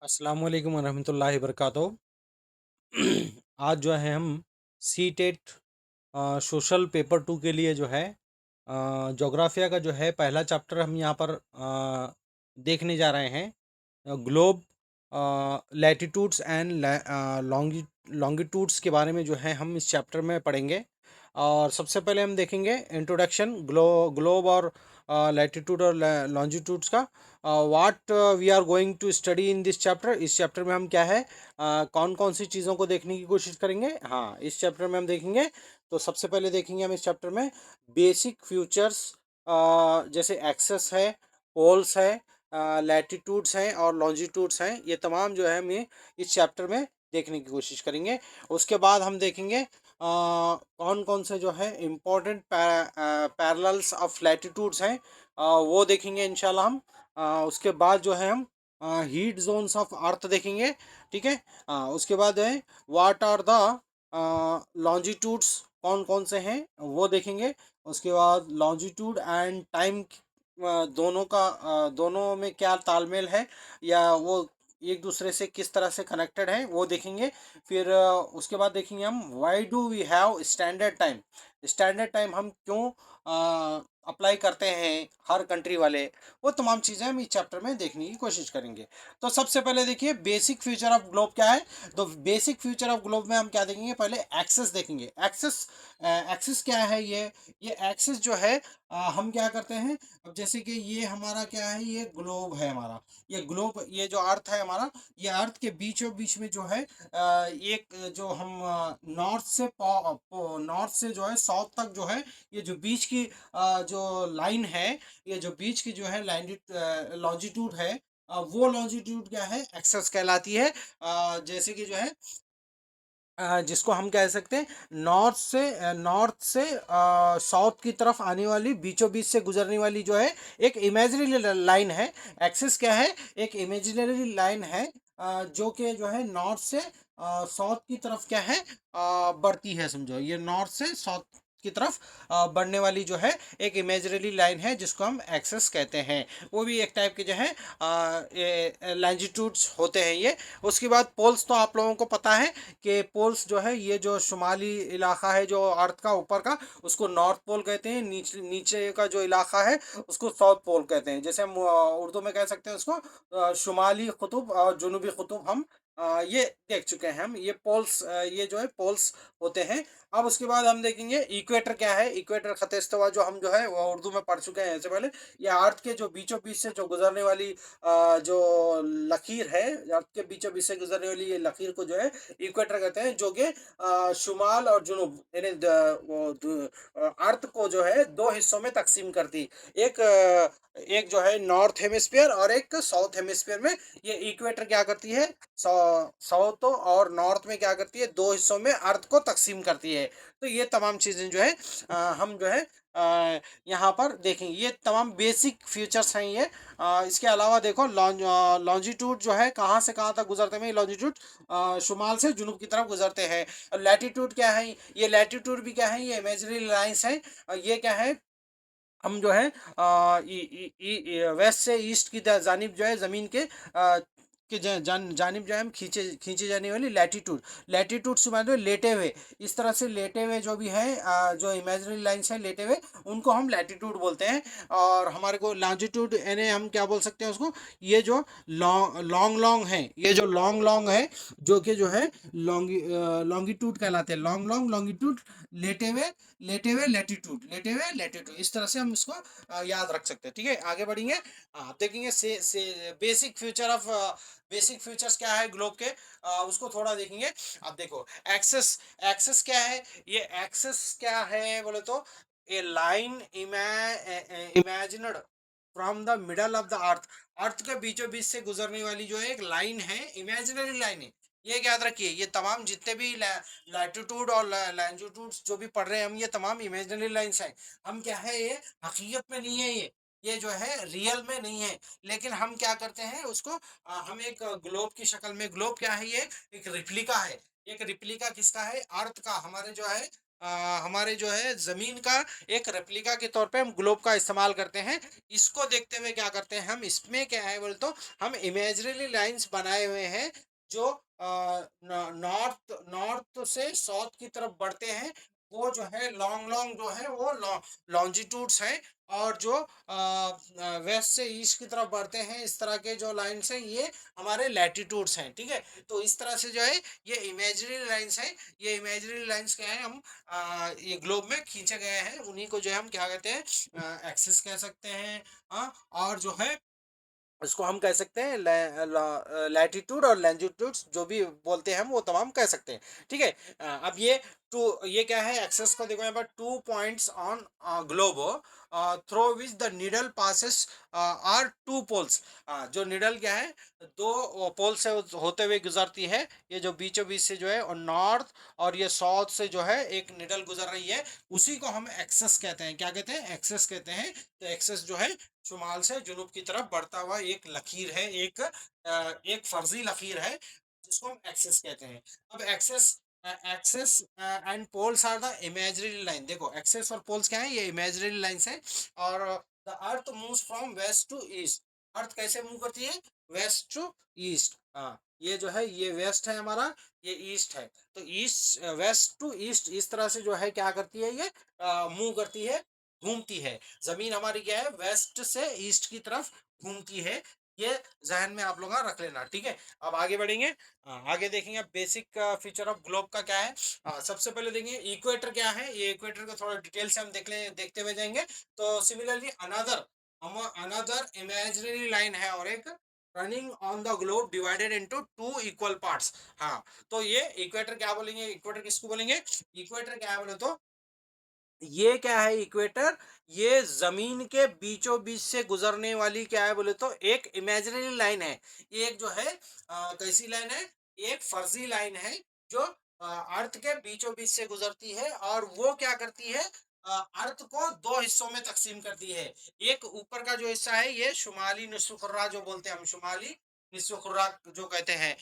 अस्सलाम वालेकुम वरहमतुल्लाहि वबरकातुहू। आज जो है हम सी टेट सोशल पेपर 2 के लिए जो है जोग्राफिया का जो है पहला चैप्टर हम यहाँ पर देखने जा रहे हैं। ग्लोब लैटिट्यूड्स एंड लॉन्गिट्यूड्स के बारे में जो है हम इस चैप्टर में पढ़ेंगे। और सबसे पहले हम देखेंगे इंट्रोडक्शन ग्लोब और लैटिट्यूड और लॉन्जिट्यूड्स का। What we are going to study in this chapter. इस चैप्टर में हम क्या है कौन कौन सी चीज़ों को देखने की कोशिश करेंगे। हाँ, इस चैप्टर में हम देखेंगे। तो सबसे पहले देखेंगे हम इस चैप्टर में बेसिक फ्यूचर्स, जैसे एक्सेस है, पोल्स है, लैटिट्यूड्स हैं और लॉन्जिट्यूड्स हैं। ये तमाम जो है हम ये इस चैप्टर में देखने की कोशिश करेंगे। उसके बाद हम देखेंगे कौन कौन से जो है इम्पोर्टेंट पैरेलल्स ऑफ लैटिट्यूड्स हैं, वो देखेंगे इंशाल्लाह हम। उसके बाद जो है हम हीट जोन्स ऑफ अर्थ देखेंगे। ठीक है। उसके बाद है व्हाट आर द लॉन्जिट्यूड्स, कौन कौन से हैं वो देखेंगे। उसके बाद लॉन्जिट्यूड एंड टाइम दोनों का दोनों में क्या तालमेल है, या वो एक दूसरे से किस तरह से कनेक्टेड है वो देखेंगे। फिर उसके बाद देखेंगे हम why do we have standard time. Standard time हम क्यों अप्लाई करते हैं हर कंट्री वाले, वो तमाम चीज़ें हम इस चैप्टर में देखने की कोशिश करेंगे। तो सबसे पहले देखिए बेसिक फ्यूचर ऑफ ग्लोब क्या है। तो बेसिक फ्यूचर ऑफ ग्लोब में हम क्या देखेंगे, पहले एक्सेस देखेंगे। एक्सेस एक्सेस क्या है ये एक्सेस जो है हम क्या करते हैं। अब जैसे कि ये हमारा क्या है, ये ग्लोब है हमारा। ये ग्लोब, ये जो अर्थ है हमारा, ये अर्थ के बीचों बीच में जो है एक जो हम नॉर्थ से जो है साउथ तक जो है, ये जो बीच की जो लाइन है, ये जो बीच की जो है लॉन्जिट्यूड है, वो लॉन्जिट्यूड क्या है, एक्सेस कहलाती है। जैसे कि जो है जिसको हम कह सकते हैं नॉर्थ से साउथ की तरफ आने वाली, बीचों बीच से गुजरने वाली जो है एक इमेजिनरी लाइन है। एक्सिस क्या है, एक इमेजिनरी लाइन है जो कि जो है नॉर्थ से साउथ की तरफ क्या है बढ़ती है। समझो, ये नॉर्थ से साउथ की तरफ बढ़ने वाली जो है एक इमेजिनरी लाइन है जिसको हम एक्सेस कहते हैं। वो भी एक टाइप के जो है लैंजिट्यूड्स होते हैं ये। उसके बाद पोल्स तो आप लोगों को पता है कि पोल्स जो है, ये जो शुमाली इलाका है जो अर्थ का ऊपर का, उसको नॉर्थ पोल कहते हैं। नीचे नीचे का जो इलाका है उसको साउथ पोल कहते हैं। जैसे हम उर्दू में कह सकते हैं उसको शुमाली कुतुब और जुनूबी कुतुब। हम ये देख चुके हैं हम, ये पोल्स, ये जो है पोल्स होते हैं। अब उसके बाद हम देखेंगे इक्वेटर क्या है। इक्वेटर खत इस्तिवा जो हम जो है वो उर्दू में पढ़ चुके हैं इससे पहले। ये अर्थ के जो बीचों बीच से जो गुजरने वाली जो लकीर है, अर्थ के बीचों बीच से गुजरने वाली ये लकीर को जो है इक्वेटर कहते हैं, जो कि शुमाल और जुनूब यानी अर्थ को जो है दो हिस्सों में तकसीम करती। एक एक जो है नॉर्थ हेमिस्फीयर और एक साउथ हेमिस्फीयर में। ये इक्वेटर क्या करती है, साउथ और नॉर्थ में क्या करती है, दो हिस्सों में अर्थ को तकसीम करती है। तो ये तमाम चीज़ें जो है हम जो है यहाँ पर देखेंगे। ये तमाम बेसिक फीचर्स हैं ये। इसके अलावा देखो लॉन्जिट्यूड जो है कहाँ से कहाँ तक गुजरते हैं। लॉन्जिट्यूड शुमाल से जुनूब की तरफ गुजरते हैं। लैटिट्यूड क्या है, ये लैटिट्यूड भी क्या है, ये इमेजिनरी लाइंस है। ये क्या है, हम जो है वेस्ट से ईस्ट की जानिब जो है ज़मीन के जानिब जो है हम खींचे खींचे जाने वाली लैटिट्यूड। लैटिट्यूड से मतलब लेटे हुए, इस तरह से लेटे हुए जो भी है जो इमेजिनरी लाइंस है लेटे हुए, उनको हम लैटिट्यूड बोलते हैं। और हमारे को लॉन्जिट्यूड यानी हम क्या बोल सकते हैं उसको, ये जो लॉन्ग लॉन्ग लॉन्ग है, ये जो लॉन्ग लॉन्ग है जो कि जो है लॉन्गिट्यूड कहलाते हैं। लॉन्ग लॉन्ग लॉन्गिट्यूड, लेटे हुए लैटिट्यूड, लेटे हुए लैटिट्यूड, इस तरह से हम इसको याद रख सकते हैं। ठीक है, आगे बढ़ेंगे। देखेंगे से basic future of basic features क्या है ग्लोब के, उसको थोड़ा देखेंगे। अब देखो एक्सेस, एक्सेस क्या है, ये एक्सेस क्या है बोले तो a line imagined from the middle of the earth. Earth के बीचों बीच से गुजरने वाली जो है एक लाइन है, इमेजिनरी लाइन है। ये याद रखिए, ये तमाम जितने भी लैटिट्यूड और लैंजिट्यूड जो भी पढ़ रहे हैं हम, ये तमाम इमेजिनरी लाइंस हैं। हम क्या है, ये हकीकत में नहीं है, ये जो है रियल में नहीं है। लेकिन हम क्या करते हैं उसको हम एक ग्लोब की शक्ल में, ग्लोब क्या है, ये एक रिप्लिका है। एक रिप्लिका किसका है, अर्थ का, हमारे जो है अ, हमारे जो है ज़मीन का एक रेप्लिका के तौर पे हम ग्लोब का इस्तेमाल करते हैं। इसको देखते हुए क्या करते हैं हम, इसमें क्या है बोले तो हम इमेजिनरी लाइन्स बनाए हुए हैं जो नॉर्थ नॉर्थ से साउथ की तरफ बढ़ते हैं। वो जो है लॉन्ग लॉन्ग जो है वो लॉन्जिट्यूड्स हैं, और जो वेस्ट से ईस्ट की तरफ बढ़ते हैं इस तरह के जो लाइन्स हैं ये हमारे लैटिट्यूड्स हैं। ठीक है, तो इस तरह से जो है ये इमेजिनरी लाइन्स हैं। ये इमेजिनरी लाइन्स क्या है, हम ये ग्लोब में खींचे गए हैं, उन्हीं को जो है हम क्या कहते हैं, एक्सिस कह सकते हैं। और जो है इसको हम कह सकते हैं लैटिट्यूड और लैंजिट्यूड, जो भी बोलते हैं हम वो तमाम कह सकते हैं। ठीक है, अब ये क्या है, एक्सेस को देखो यहाँ पर 2 points on globe through which the needle passes are 2 poles. जो निडल क्या है, दो पोल से होते हुए गुजरती है। ये जो बीचों बीच से जो है और नॉर्थ और ये साउथ से जो है एक निडल गुजर रही है, उसी को हम एक्सेस कहते हैं। क्या कहते हैं, एक्सेस कहते हैं। तो एक्सेस जो है शुमाल से जुनूब की तरफ बढ़ता हुआ एक लकीर है, एक फर्जी लकीर है जिसको हम एक्सेस कहते हैं। अब axis and poles are the imaginary line. देखो एक्सेस और पोल्स क्या है, ये इमेजिनरी लाइंस हैं। और the earth moves from west to east. Earth कैसे मूव करती है, वेस्ट टू ईस्ट। हाँ, ये जो है ये वेस्ट है हमारा, ये ईस्ट है। तो ईस्ट वेस्ट टू ईस्ट इस तरह से जो है क्या करती है, ये मूव करती है, घूमती है। जमीन हमारी क्या है, वेस्ट से ईस्ट की तरफ घूमती है। ये जहन में आप लोग रख लेना। ठीक है, अब आगे बढ़ेंगे। आगे देखेंगे बेसिक फीचर ऑफ ग्लोब का क्या है। सबसे पहले देखेंगे इक्वेटर क्या है। ये इक्वेटर को थोड़ा डिटेल से हम देखते हुए जाएंगे। तो सिमिलरली अनदर इमेजिनरी लाइन है और एक running on the globe divided into 2 equal parts. हाँ, तो ये इक्वेटर क्या बोलेंगे, इक्वेटर किसको बोलेंगे, इक्वेटर क्या है बोले तो ये क्या है इक्वेटर, ये जमीन के बीचों बीच से गुजरने वाली क्या है बोले तो एक इमेजिनरी लाइन है। एक जो है कैसी लाइन है, एक फर्जी लाइन है जो अर्थ के बीचों बीच से गुजरती है। और वो क्या करती है, अर्थ को 2 हिस्सों में तकसीम करती है। एक ऊपर का जो हिस्सा है ये शुमाली निस्फ कुर्रा जो बोलते हैं हम, शुमाली निस्फ कुर्रा जो कहते हैं।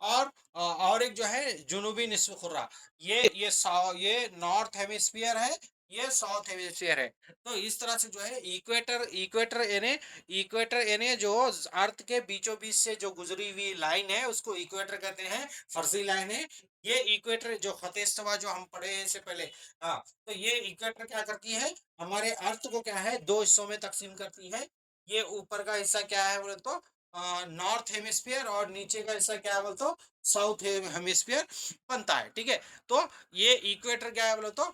और एक जो है जुनूबी निस्फ कुर्रा, ये नॉर्थ हेमिस्फीयर है, ये साउथ हेमिस्फीयर है। तो इस तरह से जो है इक्वेटर इक्वेटर यानी जो अर्थ के बीचों बीच से जो गुजरी हुई लाइन है उसको इक्वेटर कहते हैं, फर्जी लाइन है। ये इक्वेटर जो खतेस्तवा जो हम पढ़े हैं इससे पहले। हाँ, तो ये इक्वेटर क्या करती है, हमारे अर्थ को क्या है 2 हिस्सों में तकसीम करती है। ये ऊपर का हिस्सा क्या है बोले तो नॉर्थ हेमिस्फीयर, और नीचे का हिस्सा क्या है बोले तो साउथ हेमिस्फीयर बनता है। ठीक है, तो ये इक्वेटर क्या है बोले तो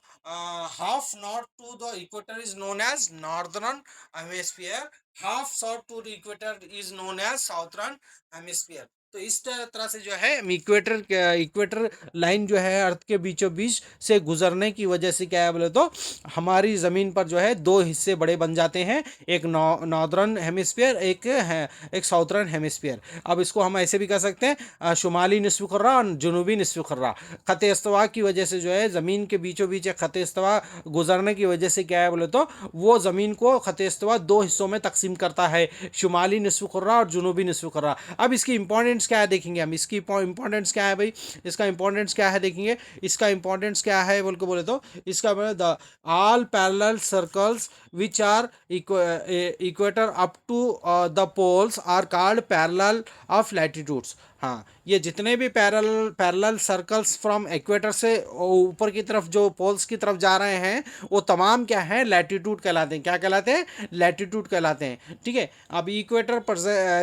half north to the equator is known as northern hemisphere, half south to the equator is known as southern hemisphere. तो इस तरह से जो है इक्वेटर लाइन जो है अर्थ के बीचों बीच से गुजरने की वजह से क्या है बोले तो हमारी ज़मीन पर जो है 2 हिस्से बड़े बन जाते हैं, एक नॉर्दर्न हेमिस्फीयर, एक साउथर्न हेमिस्फीयर। अब इसको हम ऐसे भी कह सकते हैं शुमाली निस्फ कुर्रा और जुनूबी निस्फ कुर्रा। ख़त इस्तवा की वजह से जो है ज़मीन के बीचों बीच एक ख़त इस्तवा गुजरने की वजह से क्या है बोले तो वो ज़मीन को ख़त इस्तवा 2 हिस्सों में तकसीम करता है, शुमाली निस्फ कुर्रा और जुनूबी निस्फ कुर्रा। अब इसकी इंपॉर्टेंस क्या है देखेंगे हम, इसकी इंपॉर्टेंस क्या है भाई, इसका इंपॉर्टेंस क्या है देखेंगे। इसका इंपॉर्टेंस क्या है बोले तो इसका the all parallel circles which are equator up to the poles are called parallel of latitudes। हाँ, ये जितने भी पैरेलल सर्कल्स फ्रॉम इक्वेटर से ऊपर की तरफ जो पोल्स की तरफ जा रहे हैं वो तमाम क्या है, लैटिट्यूड कहलाते हैं। क्या कहलाते हैं, लैटिट्यूड कहलाते हैं। ठीक है, अब इक्वेटर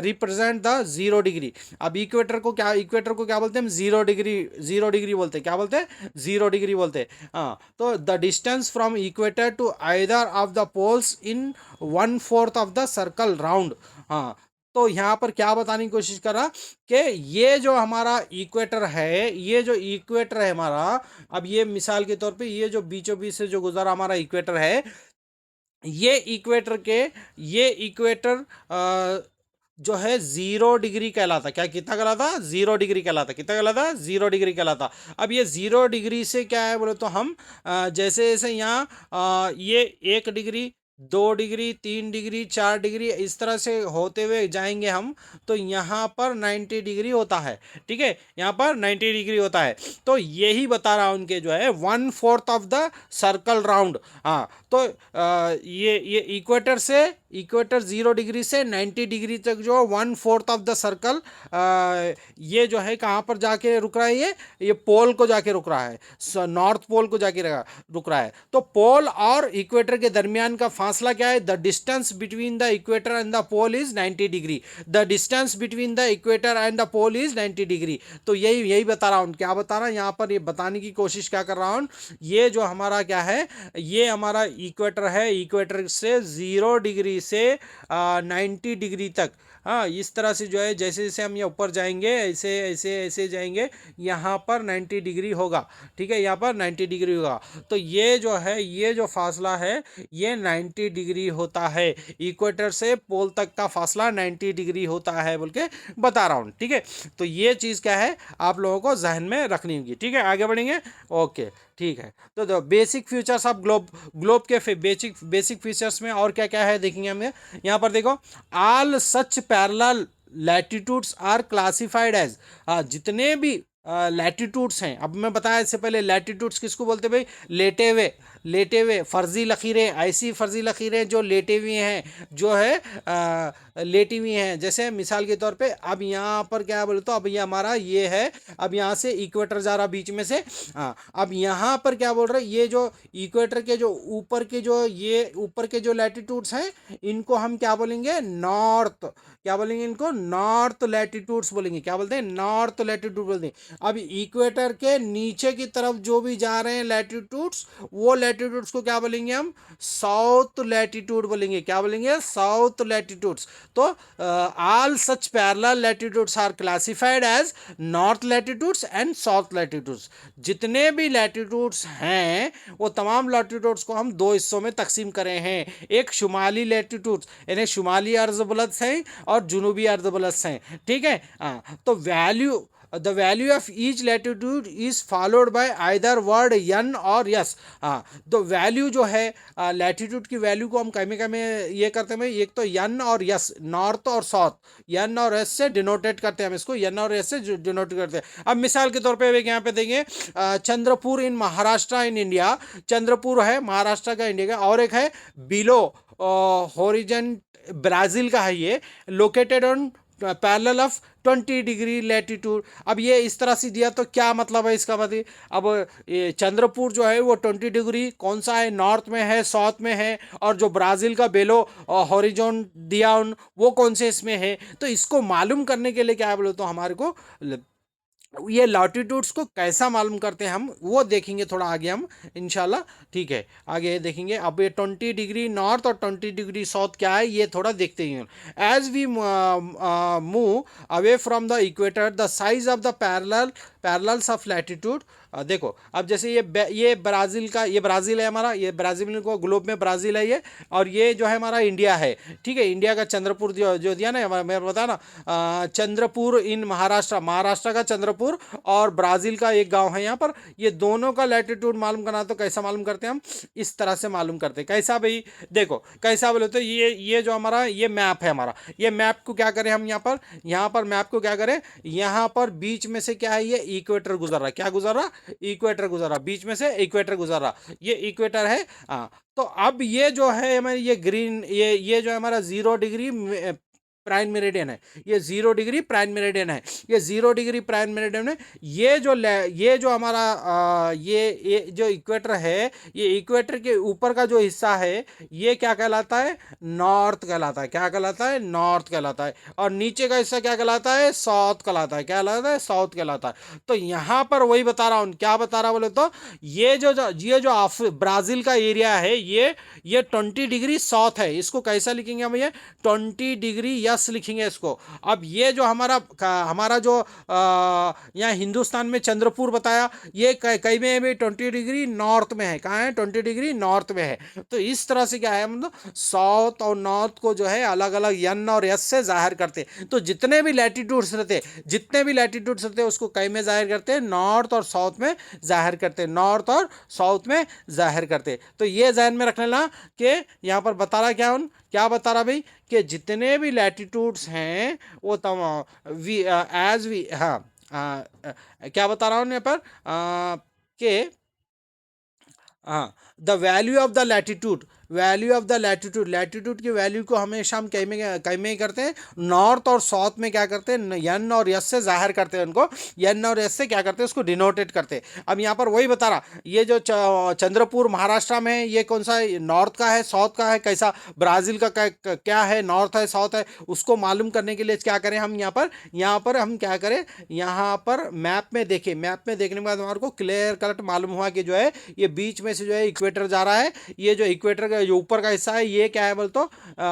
रिप्रेजेंट द 0 डिग्री। अब इक्वेटर को क्या बोलते हैं हम, 0 डिग्री बोलते हैं। क्या बोलते हैं, 0 डिग्री बोलते हैं। हाँ, तो the distance from equator to either of the poles in 1/4 of the circle round. हाँ, तो यहाँ पर क्या बताने की कोशिश कर रहा कि ये जो हमारा इक्वेटर है, ये जो इक्वेटर है हमारा, अब ये मिसाल के तौर पे ये जो बीचों बीच से जो गुजरा हमारा इक्वेटर है, ये इक्वेटर जो है 0 डिग्री कहलाता। क्या कितना कहलाता, 0 डिग्री कहलाता। कितना कहलाता, 0 डिग्री कहलाता। अब ये 0 डिग्री से क्या है बोले तो हम जैसे जैसे यहाँ ये 1 डिग्री 2 डिग्री, 3 डिग्री, 4 डिग्री, इस तरह से होते हुए जाएंगे हम, तो यहाँ पर 90 डिग्री होता है। ठीक है, यहाँ पर 90 डिग्री होता है। तो यही बता रहा हूँ उनके जो है 1/4 ऑफ द सर्कल राउंड। हाँ, तो ये इक्वेटर से, इक्वेटर 0 डिग्री से 90 डिग्री तक जो 1/4 ऑफ द सर्कल, ये जो है कहाँ पर जाके रुक रहा है, ये पोल को जाके रुक रहा है, नॉर्थ पोल को जाके रुक रहा है। तो पोल और इक्वेटर के दरमियान का फासला क्या है? The distance between the equator and the pole is 90 degree. The distance between the equator and the pole is 90 degree. तो यही यही बता रहा हूँ। क्या बता रहा हूँ यहाँ पर? ये बताने की कोशिश क्या कर रहा हूँ, ये जो हमारा क्या है, ये हमारा इक्वेटर है, इक्वेटर से 0 डिग्री से 90 डिग्री तक। हाँ, इस तरह से जो है, जैसे जैसे हम ये ऊपर जाएंगे, ऐसे ऐसे ऐसे जाएंगे, यहाँ पर 90 डिग्री होगा। ठीक है, यहाँ पर 90 डिग्री होगा। तो ये जो है, ये जो फासला है, ये 90 डिग्री होता है। इक्वेटर से पोल तक का फासला 90 डिग्री होता है बोल के बता रहा हूँ। ठीक है, तो ये चीज़ क्या है, आप लोगों को जहन में रखनी होगी। ठीक है, आगे बढ़ेंगे। ओके, ठीक है। तो basic features of globe, globe के बेसिक फीचर्स में और क्या क्या है देखेंगे हमें। यहाँ पर देखो, all such parallel latitudes are classified as, जितने भी लैटिट्यूड्स हैं, अब मैं बताया इससे पहले, लैटिट्यूड्स किसको बोलते भाई? लेटे हुए, लेटे हुए फर्जी लकीरें, ऐसी फर्जी लकीरें जो लेटे हुए हैं, जो है लेटी हुई हैं। जैसे मिसाल के तौर पे, अब यहाँ पर क्या बोले, तो अब ये हमारा ये है, अब यहाँ से इक्वेटर जा रहा बीच में से। हाँ, अब यहाँ पर क्या बोल रहे हैं, ये जो इक्वेटर के जो ऊपर के जो, ये ऊपर के जो लैटिट्यूड्स हैं, इनको हम क्या बोलेंगे? नॉर्थ। क्या बोलेंगे इनको? नॉर्थ लैटिट्यूड्स बोलेंगे। क्या बोलते हैं? नॉर्थ लैटिट्यूड बोलते हैं। अब इक्वेटर के नीचे की तरफ जो भी जा रहे हैं लैटिट्यूड्स, वो लैटिट्यूड्स को क्या बोलेंगे हम? साउथ लैटिट्यूड बोलेंगे। क्या बोलेंगे? South latitudes. तो all such parallel latitudes are classified as north latitudes and south latitudes. जितने भी लैटिट्यूड्स हैं, वो तमाम लैटिट्यूड्स को हम दो हिस्सों में तकसीम करे हैं। एक शुमाली लैटिट्यूड्स, यानी शुमाली अर्ज़बलद हैं, और जुनूबी अर्ज़बलद हैं। ठीक है, तो value, the value of each latitude is followed by either word N or S. हाँ, तो वैल्यू जो है, लैटिट्यूड की वैल्यू को हम कहीं में ये करते हैं, एक तो यन और यस, नॉर्थ और साउथ, यन और एस से डिनोटेट करते हैं हम इसको, यन और एस से डिनोट करते हैं। अब मिसाल के तौर पे यहाँ पे देंगे, चंद्रपुर इन महाराष्ट्र इन इंडिया, चंद्रपुर है महाराष्ट्र का, इंडिया का। और एक है बिलो होरिजन, ब्राज़ील का है ये, located on parallel of 20 degree latitude. अब ये इस तरह से दिया, तो क्या मतलब है इसका? मतलब अब ये चंद्रपुर जो है वो 20 डिग्री कौन सा है? नॉर्थ में है, साउथ में है। और जो ब्राज़ील का बेलो हॉरिजॉन दिया वो कौन से इसमें है? तो इसको मालूम करने के लिए क्या बोले, तो हमारे को ये लॉटिट्यूड्स को कैसा मालूम करते हैं हम, वो देखेंगे थोड़ा आगे हम इंशाल्लाह। ठीक है, आगे देखेंगे। अब ये 20 डिग्री नॉर्थ और 20 डिग्री साउथ क्या है, ये थोड़ा देखते हैं। As we move away from the equator, the size of the parallels of latitude. देखो, अब जैसे ये ब्राज़ील का, ये ब्राज़ील है हमारा, ये ब्राज़ील को ग्लोब में ब्राज़ील है ये, और ये जो है हमारा इंडिया है। ठीक है, इंडिया का चंद्रपुर जो दिया ना, मैं बता ना, चंद्रपुर इन महाराष्ट्र, महाराष्ट्र का चंद्रपुर, और ब्राज़ील का एक गांव है यहाँ पर। ये दोनों का लैटिट्यूड मालूम करना, तो कैसा मालूम करते हैं हम? इस तरह से मालूम करते हैं। कैसा भाई? देखो कैसा बोले, तो ये जो हमारा ये मैप है हमारा, ये मैप को क्या करें हम, यहाँ पर मैप को क्या करें, यहाँ पर बीच में से क्या है, ये इक्वेटर गुजर रहा है। क्या गुजर रहा? इक्वेटर गुजर रहा, बीच में से इक्वेटर गुजर रहा, ये इक्वेटर है। हाँ, तो अब ये जो है हमारी, ये ग्रीन, ये जो है हमारा 0 डिग्री प्राइम मेरिडियन है, ये 0 डिग्री प्राइम मेरिडियन है, ये 0 डिग्री प्राइम मेरिडियन है। ये जो हमारा ये जो इक्वेटर है, ये इक्वेटर के ऊपर का जो हिस्सा है, ये क्या कहलाता है? नॉर्थ कहलाता है। क्या कहलाता है? नॉर्थ कहलाता है। और नीचे का हिस्सा क्या कहलाता है? साउथ कहलाता है। क्या कहलाता है? साउथ कहलाता है। तो यहाँ पर वही बता रहा हूँ। क्या बता रहा बोले, तो ये जो ब्राज़ील का एरिया है, ये 20 डिग्री साउथ है। इसको कैसा लिखेंगे हम? ये 20 डिग्री यस लिखेंगे इसको। अब ये जो हमारा जो यहाँ हिंदुस्तान में चंद्रपुर बताया, ये कई में भी 20 डिग्री नॉर्थ में है। कहाँ है? 20 डिग्री नॉर्थ में है। तो इस तरह से क्या है, मतलब साउथ और नॉर्थ को जो है अलग अलग एन और एस से जाहिर करते। तो जितने भी लैटिट्यूड्स रहते उसको कई में जाहिर करते हैं, नॉर्थ और साउथ में जाहिर करते, नॉर्थ और साउथ में जाहिर करते। तो ये ध्यान में रख लेना कि यहाँ पर बता रहा क्या बता रहा भाई, कि जितने भी लैटिट्यूड्स हैं वो तमाम वी एज वी हाँ क्या बता रहा हूँ यहाँ पर कि हाँ, the value of the latitude की वैल्यू को हमेशा हम कई में ही करते हैं, नॉर्थ और साउथ में क्या करते हैं, एन और एस से जाहिर करते हैं उनको, एन और एस से क्या करते हैं, उसको डिनोटेट करते हैं। अब यहाँ पर वही बता रहा, ये जो चंद्रपुर महाराष्ट्र में है, ये कौन सा है, नॉर्थ का है, साउथ का है, कैसा ब्राज़ील का क्या है, नॉर्थ है, साउथ है, उसको मालूम करने के लिए क्या करें हम यहाँ पर हम क्या करें, यहाँ पर मैप में देखें। मैप में देखने के बाद हमारे को क्लियर कट मालूम हुआ कि जो है ये बीच में से जो है इक्वेटर जा रहा है। ये जो इक्वेटर का जो ऊपर का हिस्सा है, ये क्या है बोल तो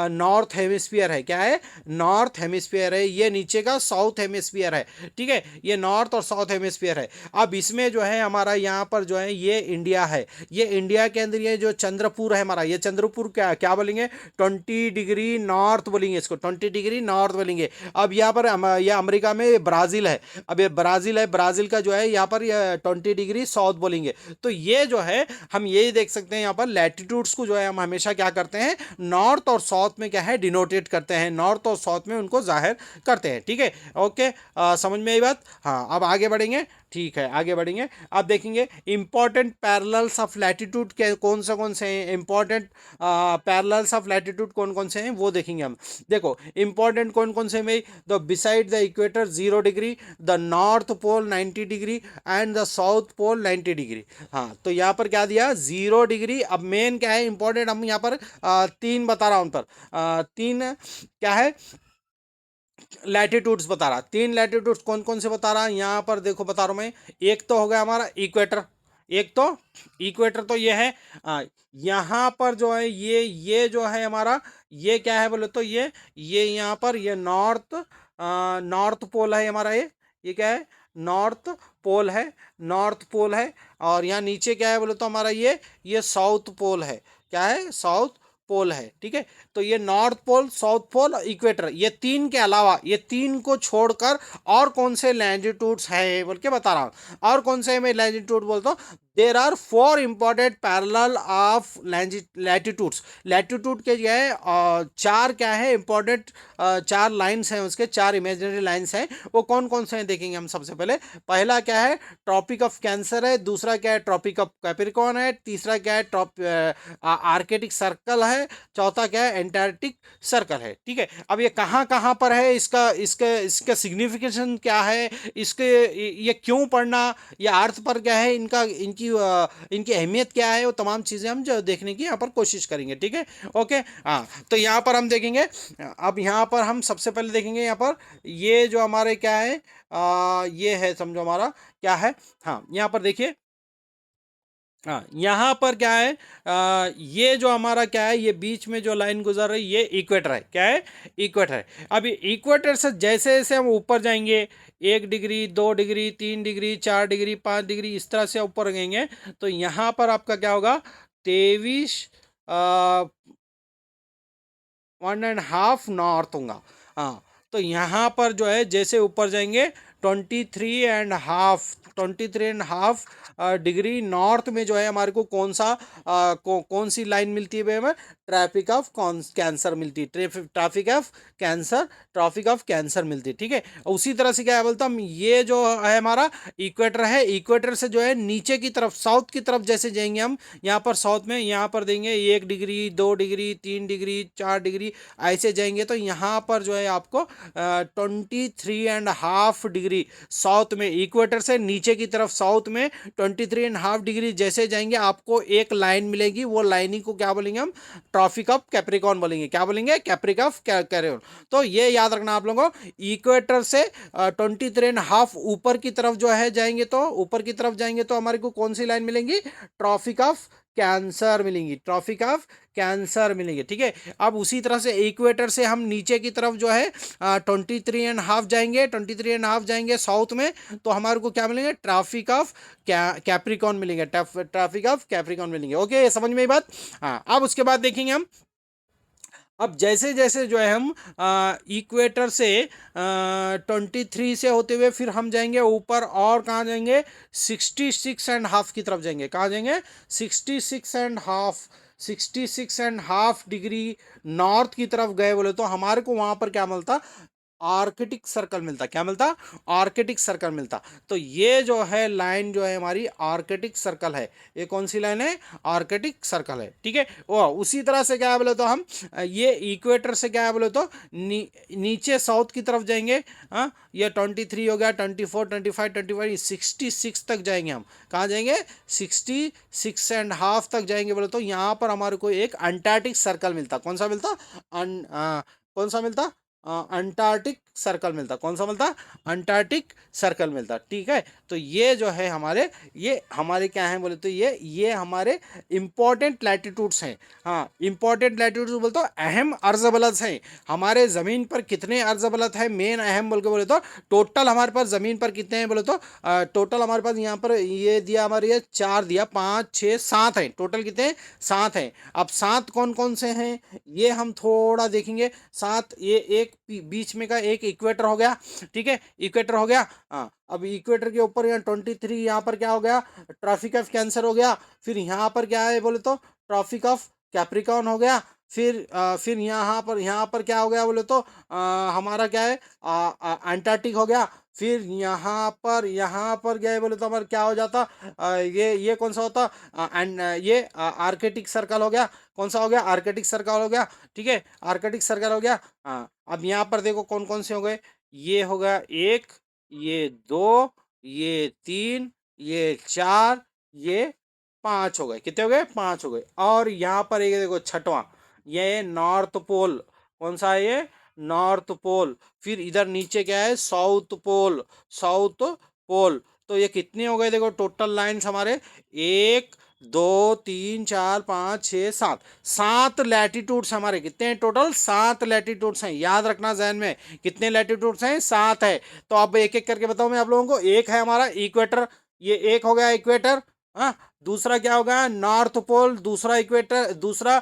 नॉर्थ हेमिस्फीयर है। क्या है? नॉर्थ हेमिस्फीयर है। ये नीचे का साउथ हेमिस्फीयर है। ठीक है, ये नॉर्थ और साउथ हेमिस्फीयर है। अब इसमें जो है हमारा यहाँ पर जो है ये इंडिया है। ये इंडिया के अंदर ये जो चंद्रपुर है हमारा, ये चंद्रपुर क्या बोलेंगे, 20 डिग्री नॉर्थ बोलेंगे इसको, 20 डिग्री नॉर्थ बोलेंगे। अब यहाँ पर यह अमेरिका में ब्राज़ील है। अब ये ब्राज़ील है, ब्राज़ील का जो है यहाँ पर 20 डिग्री साउथ बोलेंगे। तो ये जो है हम यही देख सकते हैं, यहाँ पर लैटिट्यूड्स को जो है हम हमेशा क्या करते हैं, नॉर्थ और साउथ में क्या है, डिनोटेट करते हैं, नॉर्थ और साउथ में उनको जाहिर करते हैं। ठीक है, ओके, समझ में आई बात? हाँ, अब आगे बढ़ेंगे। ठीक है, आगे बढ़ेंगे। अब देखेंगे इंपॉर्टेंट पैरेलल्स ऑफ लैटिट्यूड के कौन से हैं, इंपॉर्टेंट पैरेलल्स ऑफ लैटिट्यूड कौन कौन से हैं वो देखेंगे हम। देखो इंपॉर्टेंट कौन कौन से में, the beside the equator 0 degree, the north pole 90 degree and the south pole 90 degree. हाँ, तो यहाँ पर क्या दिया, 0 डिग्री। अब मेन क्या है इंपॉर्टेंट, हम यहाँ पर तीन बता रहा हूँ, पर तीन क्या है, लैटिट्यूड्स बता रहा। तीन लैटिट्यूड्स कौन कौन से बता रहा, यहाँ पर देखो बता रहा हूँ मैं। एक तो हो गया हमारा इक्वेटर, एक तो इक्वेटर तो ये है, यहाँ पर जो है ये जो है हमारा, ये क्या है बोले तो ये यहाँ पर ये नॉर्थ पोल है हमारा। ये क्या है, नॉर्थ पोल है, नॉर्थ पोल है। और यहाँ नीचे क्या है बोले तो हमारा ये साउथ पोल है। क्या है? साउथ पोल है। ठीक है, तो ये north pole, south pole, equator, ये तीन के अलावा, ये तीन को छोड़कर और कौन से लैटिट्यूड्स हैं बोल के बता रहा हूँ। और कौन से मैं लैटिट्यूड बोलता हूँ, there are 4 important parallel of latitudes. Latitude के जो है चार क्या है इंपॉर्टेंट, चार लाइन्स हैं उसके, चार इमेजिनरी लाइन्स हैं। वो कौन कौन से हैं देखेंगे हम। सबसे पहले पहला क्या है, ट्रॉपिक ऑफ कैंसर है। दूसरा क्या है, ट्रॉपिक ऑफ कैप्रिकॉर्न है। तीसरा क्या है, आर्कटिक सर्कल है। चौथा क्या है, एंटार्क्टिक सर्कल है। ठीक है, अब ये कहाँ कहाँ पर है, इसका सिग्निफिकेशन क्या है, इसके ये क्यों पढ़ना, ये अर्थ पर क्या है, इनकी अहमियत क्या है, वो तमाम चीज़ें हम जो देखने की यहाँ पर कोशिश करेंगे। ठीक है, ओके। हाँ, तो यहाँ पर हम देखेंगे। अब यहाँ पर हम सबसे पहले देखेंगे, यहाँ पर ये जो हमारे क्या है, ये है समझो हमारा क्या है। हाँ, यहाँ पर देखिए, हाँ यहाँ पर क्या है, ये जो हमारा क्या है, ये बीच में जो लाइन गुजर रही है, ये इक्वेटर है। क्या है? इक्वेटर है। अब इक्वेटर से जैसे जैसे हम ऊपर जाएंगे, 1 degree, 2 degree, 3 degree, 4 degree, 5 degree, इस तरह से ऊपर गएंगे, तो यहाँ पर आपका क्या होगा, 23 1.5 नॉर्थ होगा। हाँ, तो यहाँ पर जो है जैसे ऊपर जाएंगे, 23.5 डिग्री नॉर्थ में जो है हमारे को कौन सी लाइन मिलती है हमें, ट्रैफिक ऑफ कैंसर मिलती है, ट्रॉफिक ऑफ कैंसर मिलती है। ठीक है, उसी तरह से क्या है बोलता हम, ये जो है हमारा इक्वेटर है, इक्वेटर से जो है नीचे की तरफ, साउथ की तरफ जैसे जाएंगे हम, यहाँ पर साउथ में यहाँ पर देंगे 1 डिग्री, 2 डिग्री, 3 डिग्री, 4 डिग्री, ऐसे जाएंगे तो यहाँ पर जो है आपको 23.5 डिग्री साउथ में, इक्वेटर से नीचे की तरफ साउथ में 23.5 डिग्री जैसे जाएंगे, आपको एक लाइन मिलेगी। वो लाइनिंग को क्या बोलेंगे हम, ट्रॉपिक ऑफ कैप्रिकॉर्न बोलेंगे। क्या बोलेंगे? कैप्रिक ऑफ कैप्रिकॉर्न। तो ये याद रखना आप लोगों को, इक्वेटर से 23.5 ऊपर की तरफ जो है जाएंगे, तो ऊपर की तरफ जाएंगे तो हमारे को कौन सी लाइन मिलेंगी, ट्रॉपिक ऑफ कैंसर मिलेंगी, ट्रॉपिक ऑफ कैंसर मिलेंगे, ठीक है। अब उसी तरह से इक्वेटर से हम नीचे की तरफ जो है 23.5 जाएंगे, 23.5 जाएंगे साउथ में, तो हमारे को क्या मिलेंगे, ट्रॉपिक ऑफ कैप्रिकॉन मिलेंगे, ट्रॉपिक ऑफ कैप्रिकॉन मिलेंगे। ओके, समझ में ये बात। हाँ, अब उसके बाद देखेंगे हम, अब जैसे जैसे जो है हम इक्वेटर से 23 से होते हुए फिर हम जाएंगे ऊपर, और कहाँ जाएंगे, 66.5 की तरफ जाएंगे। कहाँ जाएंगे, 66.5, 66.5 डिग्री नॉर्थ की तरफ गए बोले तो हमारे को वहां पर क्या मिलता, आर्कटिक सर्कल मिलता। क्या मिलता, आर्कटिक सर्कल मिलता। तो ये जो है लाइन जो है हमारी आर्कटिक सर्कल है। ये कौन सी लाइन है, आर्कटिक सर्कल है, ठीक है। वो उसी तरह से क्या है बोले तो हम ये इक्वेटर से क्या है बोले तो नीचे साउथ की तरफ जाएंगे। हाँ, ये 23 हो गया, 24, 25, 25, 66 तक जाएंगे हम। कहाँ जाएंगे, 66.5 तक जाएंगे बोले तो यहाँ पर हमारे को एक अंटार्कटिक सर्कल मिलता। कौन सा मिलता, कौन सा मिलता, अंटार्कटिक सर्कल मिलता। कौन सा मिलता, अंटार्कटिक सर्कल मिलता, ठीक है। तो ये जो है हमारे, ये हमारे क्या है बोले तो ये हमारे इंपॉर्टेंट लैटिट्यूड्स हैं। हाँ, इंपॉर्टेंट लैटिट्यूड्स बोलते तो अहम अर्जबलद हैं। हमारे ज़मीन पर कितने अर्जबलद है, मेन अहम बोल के बोले तो टोटल हमारे पास ज़मीन पर कितने हैं बोले तो टोटल हमारे पास यहाँ पर ये दिया, हमारे ये 4 दिया, 5, 6, 7 है, टोटल कितने हैं, 7 हैं। अब 7 कौन कौन से हैं ये हम थोड़ा देखेंगे। 7, ये एक बीच में का एक इक्वेटर हो गया, ठीक है, इक्वेटर हो गया। हाँ, अब इक्वेटर के ऊपर यहाँ 23, यहाँ पर क्या हो गया, ट्रॉपिक ऑफ कैंसर हो गया। फिर यहाँ पर क्या है बोले तो ट्रॉपिक ऑफ कैप्रिकॉर्न हो गया। फिर यहाँ पर क्या हो गया बोले तो हमारा क्या है, अंटार्कटिक हो गया। फिर यहाँ पर गए बोले तो हमारा क्या हो जाता, ये कौन सा होता, ये आर्कटिक सर्कल हो गया। कौन सा हो गया, आर्कटिक सर्कल हो गया, ठीक है, आर्कटिक सर्कल हो गया। हाँ, अब यहाँ पर देखो कौन कौन से हो गए, ये हो गया 1, ये 2, ये 3, ये 4, ये 5 हो गए। कितने हो गए, 5 हो गए। और यहाँ पर एक देखो छठवां, ये नॉर्थ पोल। कौन सा है ये, नॉर्थ पोल। फिर इधर नीचे क्या है, साउथ पोल, साउथ पोल। तो ये कितने हो गए देखो टोटल लाइंस हमारे, 1, 2, 3, 4, 5, 6, 7, 7 लैटिट्यूड्स हमारे। कितने हैं टोटल, 7 लैटिट्यूड्स हैं। याद रखना जहन में, कितने लैटिट्यूड्स हैं, 7 है। तो अब एक एक करके बताऊं मैं आप लोगों को। एक है हमारा इक्वेटर, ये एक हो गया इक्वेटर। हाँ, दूसरा क्या हो गया, नॉर्थ पोल, दूसरा इक्वेटर, दूसरा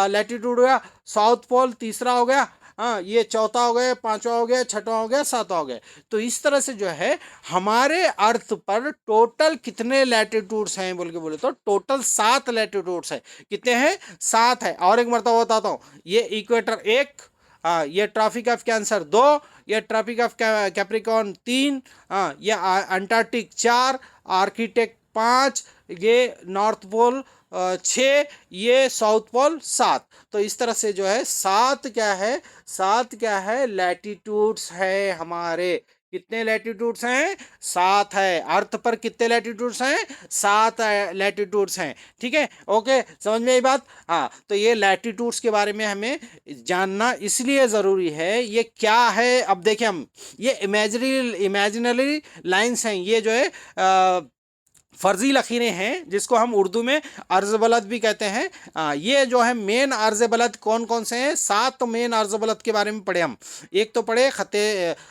लैटिट्यूड हो गया। साउथ पोल तीसरा हो गया। हाँ, ये चौथा हो गया, पांचवा हो गया, छठवां हो गया, सातवां हो गया। तो इस तरह से जो है हमारे अर्थ पर टोटल कितने लैटिट्यूड्स हैं बोल के बोले तो टोटल 7 लैटिट्यूड्स है। कितने हैं, 7 है। और एक मरतबा बताता हूँ, ये इक्वेटर 1, हाँ, ये ट्रॉपिक ऑफ कैंसर 2, ये ट्रॉपिक ऑफ कैप्रिकॉर्न 3, हाँ, ये अंटार्कटिक 4, आर्किटेक्ट 5, ये नॉर्थ पोल 6, ये साउथ पोल 7। तो इस तरह से जो है 7 क्या है, 7 क्या है, लैटिट्यूड्स है हमारे। कितने लैटिट्यूड्स हैं, 7 है। अर्थ पर कितने लैटिट्यूड्स हैं, 7 लैटिट्यूड्स हैं, ठीक है। ओके, समझ में आई बात। हाँ, तो ये लैटिट्यूड्स के बारे में हमें जानना इसलिए ज़रूरी है। ये क्या है, अब देखें हम, ये इमेजिनरी लाइंस हैं। ये जो है फर्जी लकीरें हैं, जिसको हम उर्दू में अर्ज़बलद भी कहते हैं। ये जो है मेन अर्ज़बलद कौन कौन से हैं, 7 मेन अर्ज़बलद के बारे में पढ़े हम। एक तो पढ़े खते,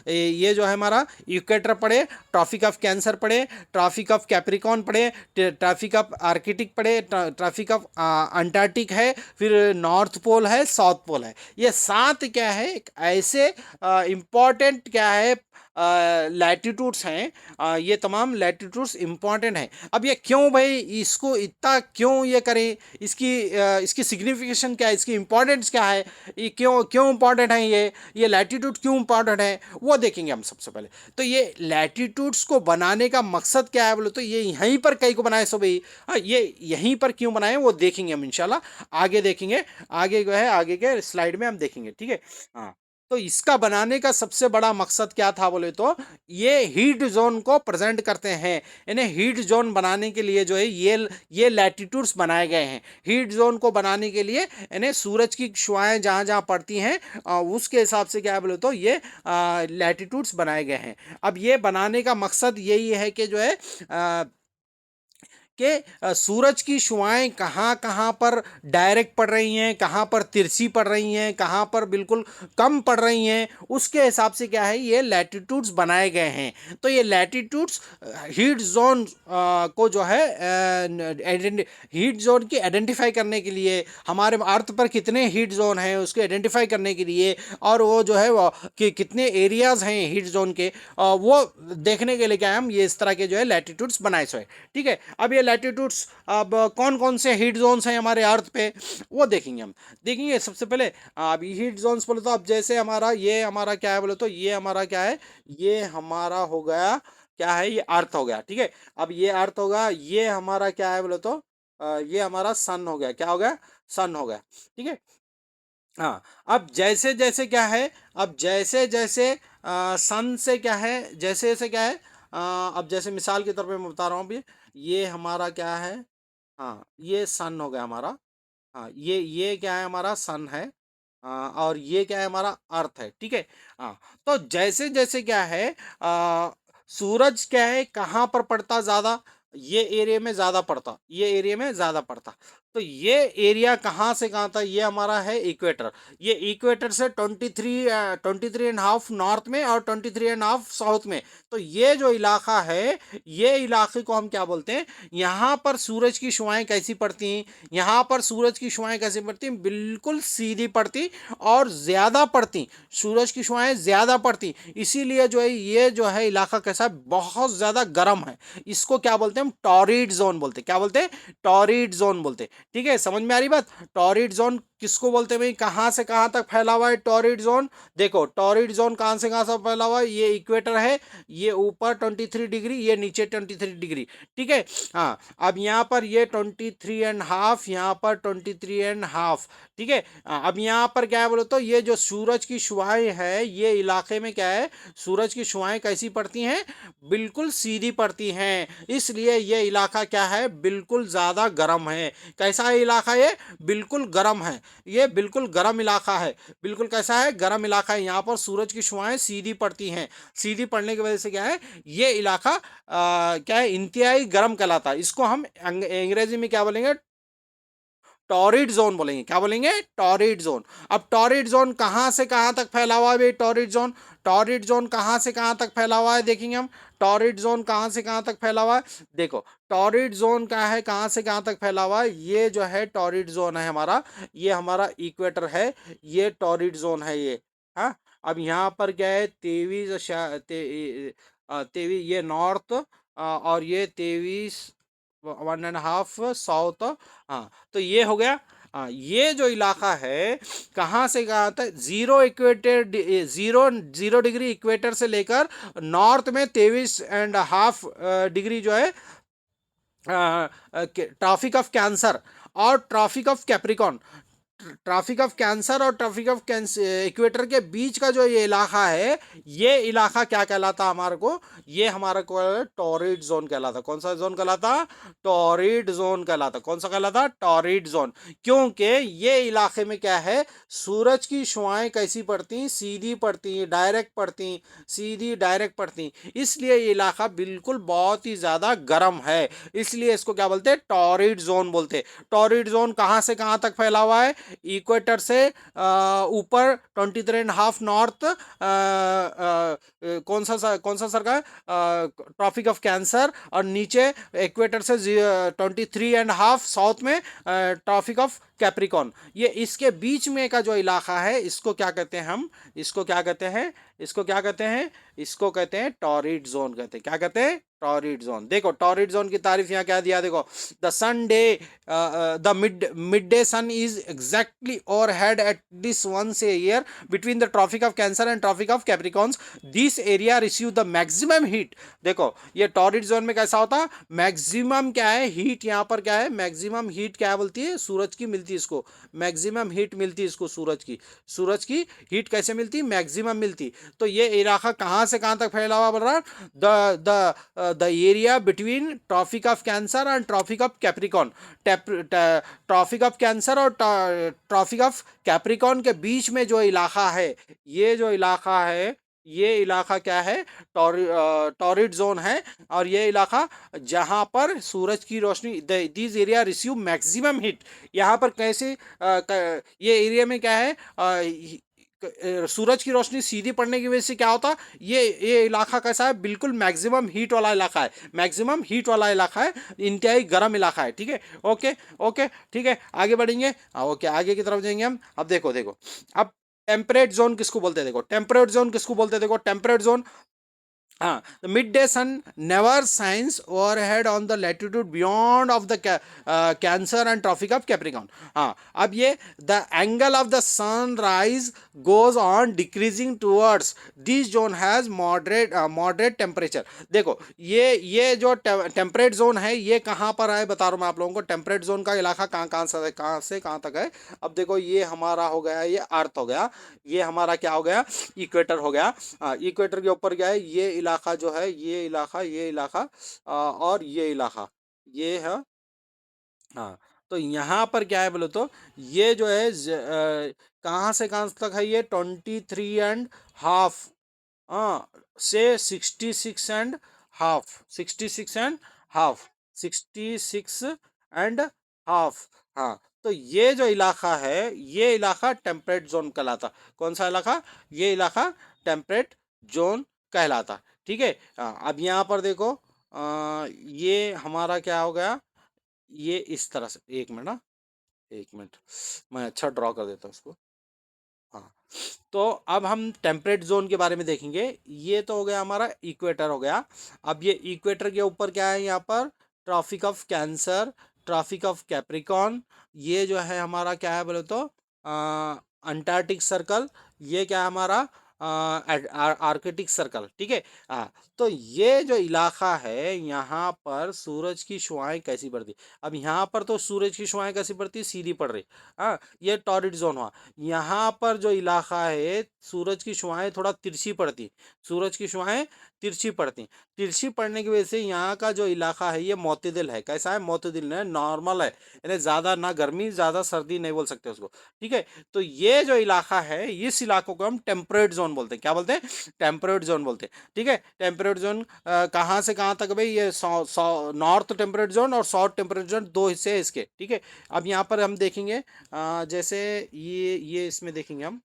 ये जो है हमारा इक्वेटर पढ़े, ट्रॉपिक ऑफ कैंसर पढ़े, ट्रॉपिक ऑफ कैप्रिकॉर्न पढ़े, ट्रॉपिक ऑफ आर्कटिक पढ़े, ट्रॉपिक ऑफ अंटार्कटिक है, फिर नॉर्थ पोल है, साउथ पोल है। ये 7 क्या है, एक ऐसे इम्पॉर्टेंट क्या है लैटिट्यूड्स हैं। ये तमाम लैटिट्यूड्स इम्पॉर्टेंट हैं। अब ये क्यों भाई, इसको इतना क्यों ये करें, इसकी सिग्निफिकेशन क्या है, इसकी इम्पोर्टेंस क्या है, ये क्यों क्यों इम्पॉर्टेंट है, ये लैटिट्यूड क्यों इम्पॉर्टेंट है, वो देखेंगे हम सबसे पहले। तो ये लैटिट्यूड्स को बनाने का मकसद क्या है बोले तो ये यहीं पर कई को बनाए सो भाई। हाँ, ये यहीं पर क्यों बनाए वो देखेंगे हम इंशाल्लाह, आगे देखेंगे। आगे जो है आगे के स्लाइड में हम देखेंगे, ठीक है। हाँ, तो इसका बनाने का सबसे बड़ा मकसद क्या था बोले तो ये हीट जोन को प्रेजेंट करते हैं। इन्हें हीट जोन बनाने के लिए जो है ये लैटिट्यूड्स बनाए गए हैं। हीट जोन को बनाने के लिए इन्हें सूरज की शुआएं जहाँ जहाँ पड़ती हैं उसके हिसाब से क्या है बोले तो ये लैटिट्यूड्स बनाए गए हैं। अब ये बनाने का मकसद यही है कि जो है कि सूरज की शुआएं कहाँ कहाँ पर डायरेक्ट पड़ रही हैं, कहाँ पर तिरछी पड़ रही हैं, कहाँ पर बिल्कुल कम पड़ रही हैं, उसके हिसाब से क्या है ये लैटिट्यूड्स बनाए गए हैं। तो ये लैटिट्यूड्स हीट जोन को जो है हीट जोन की आइडेंटिफाई करने के लिए, हमारे अर्थ पर कितने हीट जोन हैं उसके आइडेंटिफाई करने के लिए, और वो जो है वो कि कितने एरियाज हैं हीट जोन के, वो देखने के लिए क्या है हम ये इस तरह के जो है लैटिट्यूड्स बनाए हुए हैं। ठीक है, अब ये लैटिट्यूड्स अब कौन कौन से हीट जोन्स हैं हमारे अर्थ पे वो देखेंगे हम। देखेंगे सबसे पहले अब हीट जोन्स बोले तो अब जैसे हमारा ये हमारा क्या है बोले तो ये हमारा क्या है, ये हमारा हो गया क्या है, ये अर्थ हो गया। ठीक है, अब ये अर्थ होगा, ये हमारा क्या है बोले तो ये हमारा सन हो गया, क्या हो गया, सन हो गया। ठीक है, हाँ, अब जैसे जैसे क्या है, अब जैसे जैसे सन से क्या है, जैसे जैसे क्या है, अब जैसे मिसाल के तौर पे मैं बता रहा हूँ अभी, ये हमारा क्या है, हाँ ये सन हो गया हमारा, हाँ ये क्या है हमारा सन है, और ये क्या है हमारा अर्थ है। ठीक है, हाँ, तो जैसे जैसे क्या है सूरज क्या है कहाँ पर पड़ता ज्यादा, ये एरिया में ज्यादा पड़ता, ये एरिया में ज्यादा पड़ता। तो ये एरिया कहाँ से कहाँ था, ये हमारा है इक्वेटर, ये इक्वेटर से 23.5 नॉर्थ में और 23.5 साउथ में। तो ये जो इलाका है, ये इलाके को हम क्या बोलते हैं, यहाँ पर सूरज की शुआएं कैसी पड़ती हैं, यहाँ पर सूरज की शुआएं कैसी पड़ती हैं, बिल्कुल सीधी पड़ती और ज़्यादा पड़ती, सूरज की शुआएं ज़्यादा पड़ती, इसीलिए जो है ये जो है इलाका कैसा है, बहुत ज़्यादा गर्म है। इसको क्या बोलते हैं हम, टॉरिड जोन बोलते हैं, क्या बोलते हैं, टॉरिड जोन बोलते हैं। ठीक है, समझ में आ रही बात, टॉरिड जोन किसको बोलते हैं भाई, कहाँ से कहाँ तक फैला हुआ है टॉरिड जोन। देखो टॉरिड जोन कहाँ से कहाँ से फैला हुआ है, ये इक्वेटर है, ये ऊपर 23 डिग्री, ये नीचे 23 डिग्री। ठीक है, हाँ, अब यहाँ पर ये 23.5, यहाँ पर 23.5। ठीक है, अब यहाँ पर क्या है बोलो तो ये जो सूरज की शुआएं है, ये इलाके में क्या है, सूरज की शुआएं कैसी पड़ती हैं, बिल्कुल सीधी पड़ती हैं, इसलिए ये इलाका क्या है, बिल्कुल ज़्यादा गर्म है। कैसा है इलाका ये, बिल्कुल गर्म है, ये बिल्कुल गर्म इलाका है, बिल्कुल कैसा है, गर्म इलाका है। यहाँ पर सूरज की शुआएं सीधी पड़ती हैं, सीधी पड़ने की वजह से क्या है, ये इलाका क्या है, इंतहाई गर्म कहलाता है। इसको हम अंग्रेजी में क्या बोलेंगे, टॉरिड जोन बोलेंगे, क्या बोलेंगे, टॉरिड जोन। अब टॉरिड जोन कहाँ से कहाँ तक फैला हुआ है भाई, टॉरिड जोन, टॉरिड जोन कहाँ से कहाँ तक फैला हुआ है, देखेंगे हम टॉरिड जोन कहाँ से कहाँ तक फैला हुआ है। देखो टॉरिड जोन क्या है, कहाँ से कहाँ तक फैला हुआ है, ये जो है टॉरिड जोन है हमारा, ये हमारा इक्वेटर है, ये टॉरिड जोन है ये। हाँ, अब यहाँ पर क्या है, 23 ये नॉर्थ, और ये 23.5 साउथ। हाँ, तो ये हो गया। हाँ, ये जो इलाका है कहाँ से कहाँ तक, जीरो जीरो डिग्री इक्वेटर से लेकर नॉर्थ में 23.5 डिग्री जो है ट्रॉपिक ऑफ कैंसर और tropic of capricorn, tropic of cancer और ट्रॉपिक ऑफ इक्वेटर के बीच का जो ये इलाका है, ये इलाका क्या कहलाता हमारे को, ये हमारा को टॉरिड जोन कहलाता। कौन सा जोन कहलाता, टॉरिड जोन कहलाता। कौन सा कहलाता, टॉरिड जोन। क्योंकि ये इलाके में क्या है, सूरज की शुआएं कैसी पड़ती, सीधी पड़ती, डायरेक्ट पड़ती, सीधी डायरेक्ट पड़ती, इसलिए ये इलाका बिल्कुल बहुत ही ज़्यादा गर्म है, इसलिए इसको क्या बोलते हैं, टॉरिड जोन बोलते हैं। टॉरिड जोन कहाँ से कहाँ तक फैला हुआ है, इक्वेटर से ऊपर 23.5 नॉर्थ, कौन सा सर का ट्रॉपिक ऑफ कैंसर, और नीचे इक्वेटर से 23.5 साउथ में ट्रॉपिक ऑफ कैप्रिकॉन। ये इसके बीच में का जो इलाका है, इसको क्या कहते हैं हम, इसको क्या कहते हैं, इसको क्या कहते हैं, इसको कहते हैं टॉरिड जोन कहते हैं। क्या कहते हैं, टॉरिड जोन। देखो टॉरिड जोन की तारीफ यहाँ क्या दिया, देखो the sun day the mid day sun is exactly overhead at this once a year between the tropic of cancer and tropic of capricorns, this area receive the maximum heat. देखो ये torrid zone में कैसा होता है, maximum क्या है heat, यहाँ पर क्या है, मैक्सिमम हीट क्या बोलती है, सूरज की मिलती है इसको, मैक्सिमम हीट मिलती है इसको, सूरज की हीट कैसे मिलती, मैक्सिमम मिलती। तो ये इलाका कहाँ से कहाँ तक फैला हुआ बोल रहा है, the area between tropic of cancer and tropic of capricorn, tropic of cancer और ट्रॉपिक ऑफ कैप्रिकॉन के बीच में जो इलाका है, ये जो इलाका है ये इलाका क्या है, टॉरिड जोन है। और ये इलाका जहाँ पर सूरज की रोशनी, this area receive maximum heat. यहाँ पर कैसे ये एरिया में क्या है, सूरज की रोशनी सीधी पड़ने की वजह से क्या होता, ये इलाका कैसा है, बिल्कुल मैक्सिमम हीट वाला इलाका है, मैक्सिमम हीट वाला इलाका है, इंतहाई गर्म इलाका है, ठीक है। ओके ओके ठीक है, आगे बढ़ेंगे। ओके, आगे की तरफ जाएंगे हम। अब देखो देखो, अब टेम्परेट जोन किसको बोलते हैं, देखो टेम्परेट जोन किसको बोलते हैं, देखो टेम्परेट जोन, हाँ, the midday sun never shines overhead on the latitude beyond of the Cancer and Tropic of Capricorn। हाँ, अब ये the angle of the sunrise goes on decreasing towards this zone has moderate temperature। देखो ये जो temperate zone है ये कहाँ पर है, बता रहा हूँ मैं आप लोगों को। टेम्परेट जोन का इलाका कहाँ से कहाँ तक है। अब देखो ये हमारा हो गया, ये अर्थ हो गया, ये हमारा क्या हो गया, इक्वेटर हो गया। इक्वेटर के ऊपर क्या है, ये इलाका जो है, ये इलाका और ये इलाका, ये है। हाँ, तो यहाँ पर क्या है बोलो तो, ये जो है कहाँ से कहाँ तक है, ये 23.5, हाँ, से 66.5, 66.5, 66.5। हाँ, तो ये जो इलाका है, ये इलाका टेम्परेट जोन कहलाता। कौन सा इलाका, ये इलाका टेम्परेट जोन कहलाता, ठीक है। अब यहाँ पर देखो, ये हमारा क्या हो गया, ये इस तरह से, एक मिनट ना, एक मिनट, मैं अच्छा ड्रॉ कर देता हूँ उसको। हाँ, तो अब हम टेम्परेट जोन के बारे में देखेंगे। ये तो हो गया हमारा इक्वेटर हो गया। अब ये इक्वेटर के ऊपर क्या है, यहाँ पर tropic of cancer, tropic of capricorn, ये जो है हमारा क्या है बोले तो अंटार्कटिक सर्कल, ये क्या है हमारा आर्कटिक सर्कल, ठीक है। हाँ, तो ये जो इलाका है, यहाँ पर सूरज की शुआएं कैसी पड़ती, अब यहाँ पर तो सूरज की शुआएं कैसी पड़ती, सीधी पड़ रही। हाँ, ये टॉरिड जोन हुआ। यहाँ पर जो इलाका है, सूरज की शुआएं थोड़ा तिरछी पड़ती, सूरज की शुआएं तिरछी पड़ती। तिरछी पड़ने की वजह से यहाँ का जो इलाका है ये मोतदिल है। कैसा है, मोतदिल है, नॉर्मल है, यानी ज़्यादा ना गर्मी ज़्यादा सर्दी नहीं बोल सकते उसको, ठीक है। तो ये जो इलाका है, इस इलाकों को हम टेम्परेट जोन बोलते हैं। क्या बोलते हैं, टेम्परेट जोन बोलते हैं, ठीक है। टेम्परेट जोन कहाँ से कहाँ तक भाई, ये नॉर्थ टेम्परेट जोन और साउथ टेम्परेट जोन, दो हिस्से हैं इसके, ठीक है। अब यहाँ पर हम देखेंगे, जैसे ये इसमें देखेंगे हम।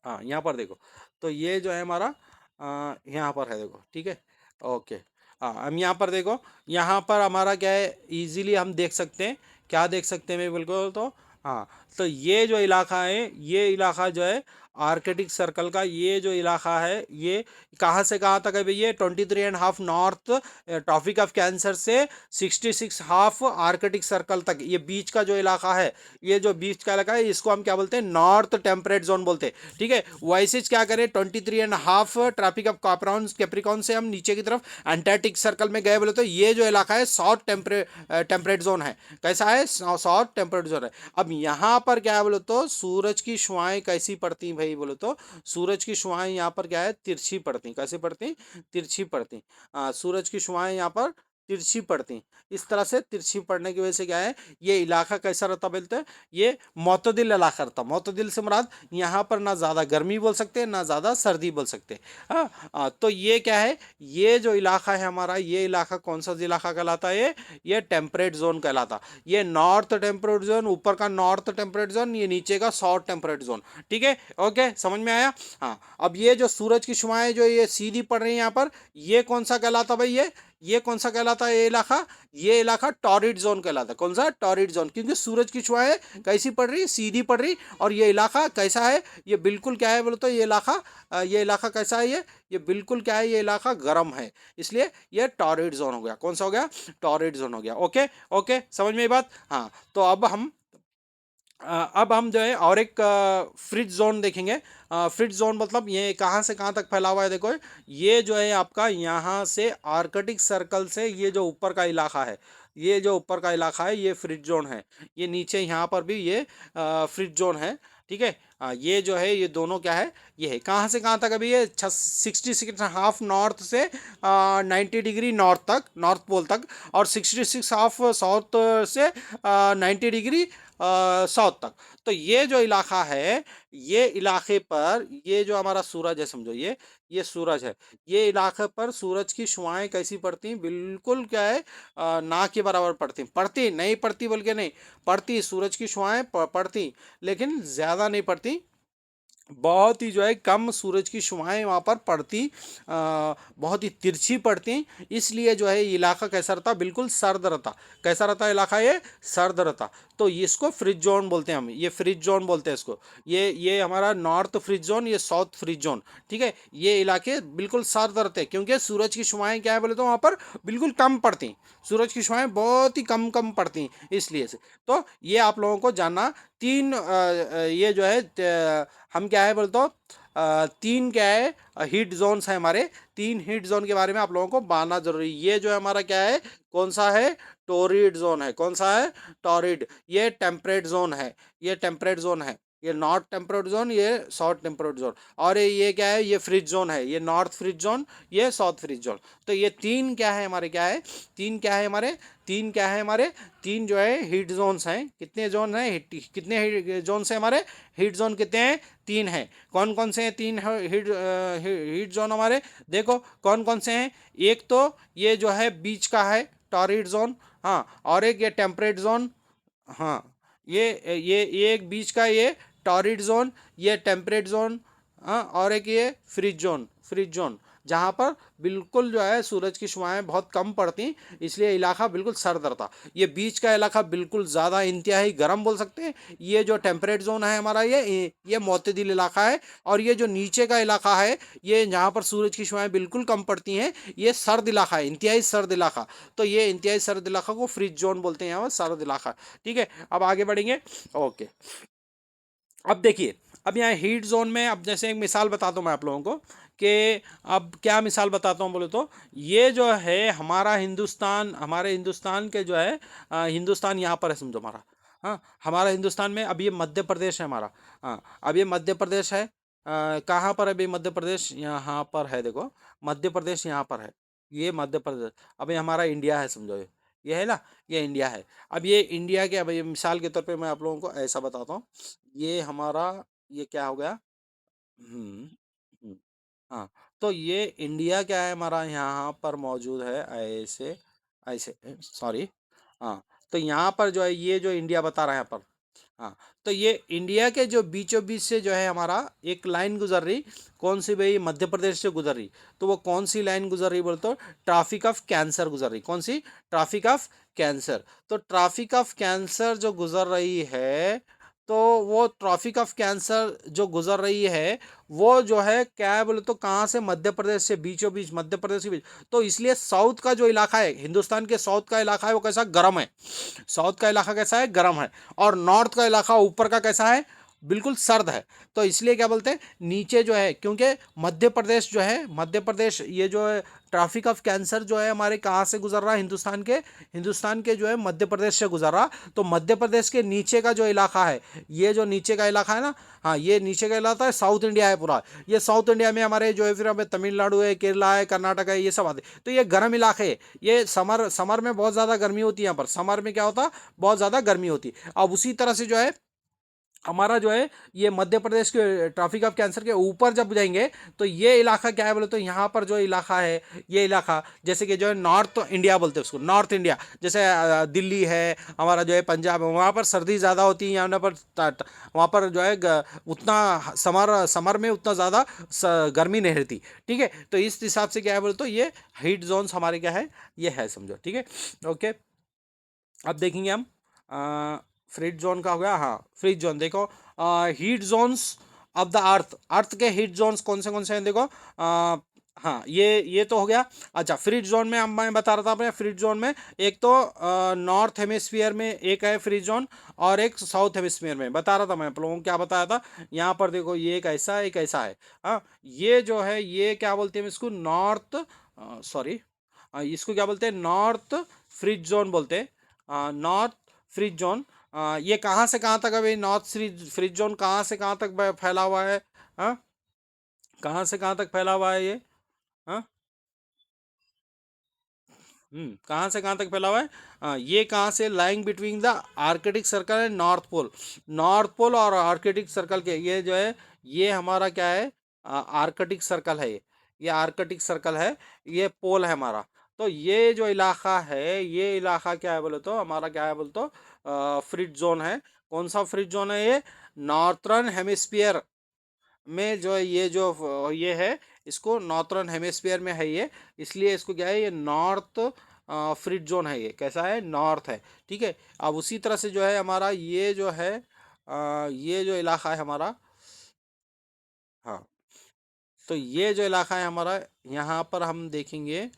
हाँ, यहाँ पर देखो, तो ये जो है हमारा यहाँ पर है, देखो, ठीक है। ओके, हाँ, हम यहाँ पर देखो, यहाँ पर हमारा क्या है, इजीली हम देख सकते हैं, क्या देख सकते हैं मैं बिल्कुल तो, हाँ, तो ये जो इलाका है, ये इलाका जो है आर्कटिक सर्कल का, ये जो इलाका है, ये कहाँ से कहाँ तक है भाई, ये 23.5 नॉर्थ ट्रॉपिक ऑफ कैंसर से 66.5 आर्कटिक सर्कल तक, ये बीच का जो इलाका है, ये जो बीच का इलाका है, इसको हम क्या बोलते हैं, नॉर्थ टेम्परेट जोन बोलते हैं, ठीक है। वैसे क्या करें, 23.5 ट्रॉपिक ऑफ कैप्रिकॉन से हम नीचे की तरफ अंटार्कटिक सर्कल में गए बोले तो ये जो इलाका है साउथ टेम्परेट जोन है। कैसा है, साउथ टेम्परेट जोन है। अब यहाँ पर क्या है बोले तो, सूरज की शुआएं कैसी पड़ती भाई बोले तो, सूरज की शुआएं यहाँ पर क्या है, तिरछी पड़ती। कैसी पड़ती, तिरछी पड़ती। सूरज की शुआएं यहाँ पर तिरछी पड़ती। इस तरह से तिरछी पड़ने की वजह से क्या है, ये इलाका कैसा रहता बोलते हैं, ये मोतदिल इलाका रहता। मोतदिल से मुराद यहाँ पर ना ज़्यादा गर्मी बोल सकते हैं, ना ज़्यादा सर्दी बोल सकते हैं। तो ये क्या है, ये जो इलाका है हमारा, ये इलाका कौन सा इलाका कहलाता है, ये टेम्परेट जोन कहलाता। ये नॉर्थ टेम्परेट जोन, ऊपर का नॉर्थ टेम्परेट जोन, ये नीचे का साउथ टेम्परेट जोन, ठीक है। ओके, समझ में आया। हाँ, अब ये जो सूरज की शुआएं जो ये सीधी पड़ रही है यहाँ पर, ये कौन सा कहलाता भाई, ये कौन सा कहलाता है, ये इलाका टॉरिड जोन कहलाता है। कौन सा, टॉरिड जोन, क्योंकि सूरज की शुआएं कैसी पड़ रही, सीधी पड़ रही। और ये इलाका कैसा है, ये बिल्कुल क्या है बोलो तो, ये इलाका कैसा है, ये बिल्कुल क्या है, ये इलाका गर्म है, इसलिए ये टॉरिड जोन हो गया। कौन सा हो गया, टॉरिड जोन हो गया। ओके ओके, समझ में ये बात। हाँ, तो अब हम जो है और एक फ्रिज जोन देखेंगे। फ्रिज जोन मतलब ये कहाँ से कहाँ तक फैला हुआ है, देखो, ये जो है आपका यहाँ से आर्कटिक सर्कल से, ये जो ऊपर का इलाका है, ये जो ऊपर का इलाका है, ये फ्रिज जोन है। ये नीचे यहाँ पर भी ये फ्रिज जोन है, ठीक है। ये जो है ये दोनों क्या है, ये है कहाँ से कहाँ तक अभी ये 66.5 नॉर्थ से 90 डिग्री नॉर्थ तक, नॉर्थ पोल तक, और 66 हाफ साउथ से 90 डिग्री साउथ तक। तो ये जो इलाका है, ये इलाके पर ये जो हमारा सूरज है समझो, ये सूरज है, ये इलाके पर सूरज की शुआएं कैसी पड़ती हैं, बिल्कुल क्या है ना के बराबर पड़ती, पड़ती नहीं पड़ती बल्कि नहीं पड़ती, सूरज की शुआएं पड़ती, लेकिन ज़्यादा नहीं पड़ती, बहुत ही जो है कम सूरज की शुआएं वहाँ पर पड़ती, बहुत ही तिरछी पड़ती, इसलिए जो है ये इलाका कैसा रहता, बिल्कुल सर्द रहता। कैसा रहता इलाका, ये सर्द रहता। तो इसको फ्रिज जोन बोलते हैं हम, ये फ्रिज जोन बोलते हैं इसको। ये हमारा नॉर्थ फ्रिज जोन, ये साउथ फ्रिज जोन, ठीक है। ये इलाके बिल्कुल सर्द रहते हैं क्योंकि सूरज की शुआएं क्या है बोले तो वहाँ पर बिल्कुल कम पड़ती, सूरज की शुआएं बहुत ही कम कम पड़ती, इसलिए से। तो ये आप लोगों को जानना, तीन ये जो है हम क्या है बोलते तो तीन क्या है हीट जोन्स है हमारे, तीन हीट जोन के बारे में आप लोगों को जानना जरूरी। ये जो है हमारा क्या है, कौन सा है, टोरिड जोन है। कौन सा है, टोरिड। ये टेम्परेट जोन है, ये टेम्परेट जोन है, ये नॉर्थ टेम्परेट जोन, ये साउथ टेम्परेट जोन। और ये क्या है, ये फ्रिज जोन है, ये नॉर्थ फ्रिज जोन, ये साउथ फ्रिज जोन। तो ये तीन क्या है हमारे, क्या है, तीन क्या है हमारे, तीन क्या है हमारे, तीन जो है हीट जोन्स हैं। कितने जोन हैं, कितने जोन से हमारे हीट जोन कितने हैं, तीन हैं। कौन कौन से हैं तीन हीट जोन हमारे, देखो कौन कौन से हैं। एक तो ये जो है बीच का है टॉरिड जोन, हाँ, और एक ये टेम्परेट जोन, हाँ, ये एक बीच का ये टॉरिड जोन, ये टेम्परेट जोन, हाँ, और एक ये फ्रिज जोन, फ्रिज जोन, जहाँ पर बिल्कुल जो है सूरज की शुआएं बहुत कम पड़ती, इसलिए इलाका बिल्कुल सर्द रहता। ये बीच का इलाका बिल्कुल ज़्यादा इंतहाई गर्म बोल सकते हैं। ये जो टेम्परेट जोन है हमारा, ये मोतदिल इलाका है। और ये जो नीचे का इलाका है, ये जहाँ पर सूरज की शुआएं बिल्कुल कम पड़ती हैं, ये सर्द इलाका है, इंतहाई सर्द इलाका। तो ये इंतहाई सर्द इलाका को फ्रिज जोन बोलते हैं, यहाँ पर सर्द इलाका, ठीक है। अब आगे बढ़ेंगे, ओके। अब देखिए, अब यहाँ हीट जोन में, अब जैसे एक मिसाल बताता हूँ मैं आप लोगों को कि अब क्या मिसाल बताता हूँ बोले तो, ये जो है हमारा हिंदुस्तान, हमारे हिंदुस्तान के जो है हिंदुस्तान यहाँ पर है समझो हमारा, हाँ, हमारा हिंदुस्तान में अब ये मध्य प्रदेश है हमारा, हाँ, अब ये मध्य प्रदेश है, कहाँ पर अभी मध्य प्रदेश, यहाँ पर है, देखो मध्य प्रदेश यहाँ पर है, ये मध्य प्रदेश। अब ये हमारा इंडिया है समझो, ये है ना, ये इंडिया है। अब ये इंडिया के, अब ये मिसाल के तौर पे मैं आप लोगों को ऐसा बताता हूँ, ये हमारा, ये क्या हो गया, हम्म, हम्म, हाँ, तो ये इंडिया क्या है हमारा, यहाँ पर मौजूद है ऐसे, ऐसे, सॉरी, हाँ, तो यहाँ पर जो है ये जो इंडिया बता रहा है यहाँ पर, हाँ, तो ये इंडिया के जो बीचों बीच से जो है हमारा एक लाइन गुजर रही, कौन सी भाई, मध्य प्रदेश से गुजर रही। तो वो कौन सी लाइन गुजर रही बोलते हो, ट्रैफिक ऑफ कैंसर गुजर रही। कौन सी, ट्रैफिक ऑफ कैंसर। तो ट्रैफिक ऑफ कैंसर जो गुजर रही है, तो वो ट्रैफिक ऑफ कैंसर जो गुजर रही है, वो जो है क्या है बोले तो, कहाँ से, मध्य प्रदेश से, बीचों बीच, मध्य प्रदेश के बीच। तो इसलिए साउथ का जो इलाका है, हिंदुस्तान के साउथ का इलाका है, वो कैसा, गर्म है। साउथ का इलाका कैसा है, गर्म है। और नॉर्थ का इलाका ऊपर का कैसा है, बिल्कुल सर्द है। तो इसलिए क्या बोलते हैं, नीचे जो है, क्योंकि मध्य प्रदेश जो है, मध्य प्रदेश, ये जो है ट्रैफिक ऑफ कैंसर जो है हमारे कहाँ से गुजर रहा है, हिंदुस्तान के जो है मध्य प्रदेश से गुजर रहा। तो मध्य प्रदेश के नीचे का जो इलाका है, ये जो नीचे का इलाका है ना, हाँ, ये नीचे का इलाका है, साउथ इंडिया है पूरा। ये साउथ इंडिया में हमारे जो है फिर हमें तमिलनाडु है, केरला है, कर्नाटक है, ये सब आते। तो ये गर्म इलाके है। ये समर में बहुत ज़्यादा गर्मी होती है यहाँ पर, समर में क्या होता, बहुत ज़्यादा गर्मी होती है। अब उसी तरह से जो है हमारा जो है ये मध्य प्रदेश के ट्रैफिक ऑफ कैंसर के ऊपर जब जाएंगे, तो ये इलाका क्या है बोले तो, यहाँ पर जो इलाका है, ये इलाका जैसे कि जो है नॉर्थ इंडिया बोलते हैं उसको, नॉर्थ इंडिया, जैसे दिल्ली है हमारा, जो है पंजाब है, वहाँ पर सर्दी ज़्यादा होती है, यहाँ पर वहाँ पर जो है उतना समर में उतना ज़्यादा गर्मी नहीं रहती, ठीक है। तो इस हिसाब से क्या है बोले तो, ये हीट जोन्स हमारे क्या है, ये है समझो, ठीक है, ओके। अब देखेंगे हम फ्रिज जोन का हो गया, हाँ, फ्रिज जोन देखो, heat zones of the earth, earth के हीट जोन्स कौन से हैं देखो, हाँ, ये तो हो गया। अच्छा, फ्रिज जोन में मैं बता रहा था अपने, फ्रिज जोन में एक तो नॉर्थ हेमिस्फीयर में एक है फ्रिज जोन, और एक साउथ हेमिस्फीयर में बता रहा था मैं आप लोगों को, क्या बताया था, यहाँ पर देखो ये एक ऐसा है, हाँ, ये जो है ये क्या बोलते हैं इसको, नॉर्थ, सॉरी, इसको क्या बोलते हैं, नॉर्थ फ्रिज जोन बोलते हैं, नॉर्थ फ्रिज जोन। ये कहाँ से कहाँ तक अभी नॉर्थ फ्रिज जोन कहाँ से कहाँ तक फैला हुआ है? हाँ, कहाँ से कहाँ तक फैला हुआ है ये? हाँ, कहाँ से कहाँ तक फैला हुआ है? ये कहाँ से, lying between the Arctic circle and north pole. North pole और आर्कटिक सर्कल के ये जो है, ये हमारा क्या है, आर्कटिक सर्कल है ये आर्कटिक सर्कल है, ये पोल है हमारा। तो ये जो इलाका है, ये इलाका क्या है बोले तो हमारा, क्या है बोले तो फ्रिज जोन है। कौन सा फ्रिज जोन है ये? नॉर्थर्न हेमिस्फीयर में जो है, ये जो ये है, इसको नॉर्थर्न हेमिस्फीयर में है ये, इसलिए इसको क्या है, ये नॉर्थ फ्रिज जोन है। ये कैसा है? नॉर्थ है। ठीक है। अब उसी तरह से जो है हमारा ये जो है, ये जो इलाका है हमारा, हाँ, तो ये जो इलाका है हमारा, यहाँ पर हम देखेंगे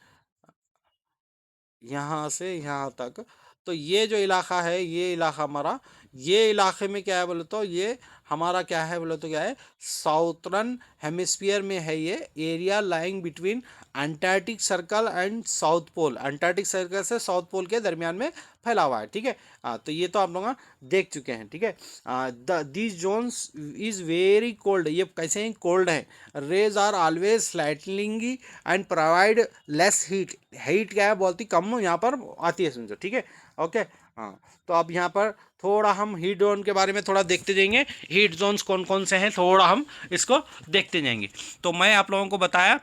यहाँ से यहाँ तक, तो ये जो इलाका है, ये इलाका हमारा, ये इलाके में क्या है बोले तो, ये हमारा क्या है बोले तो, क्या है, साउथर्न हेमिस्फीयर में है ये area, lying between Antarctic circle and south pole. Antarctic circle से साउथ पोल के दरमियान में फैला हुआ है। ठीक है। तो ये तो आप लोग देख चुके हैं। ठीक है। These zones is very cold, ये कैसे हैं? कोल्ड है। Rays are always slanting and provide less heat. Heat क्या है, बहुत ही कम यहाँ पर आती है, समझो। ठीक है। ओके। हाँ, तो अब यहाँ पर थोड़ा हम हीट जोन के बारे में थोड़ा देखते जाएंगे। हीट जोन्स कौन कौन से हैं, थोड़ा हम इसको देखते जाएंगे। तो मैं आप लोगों को बताया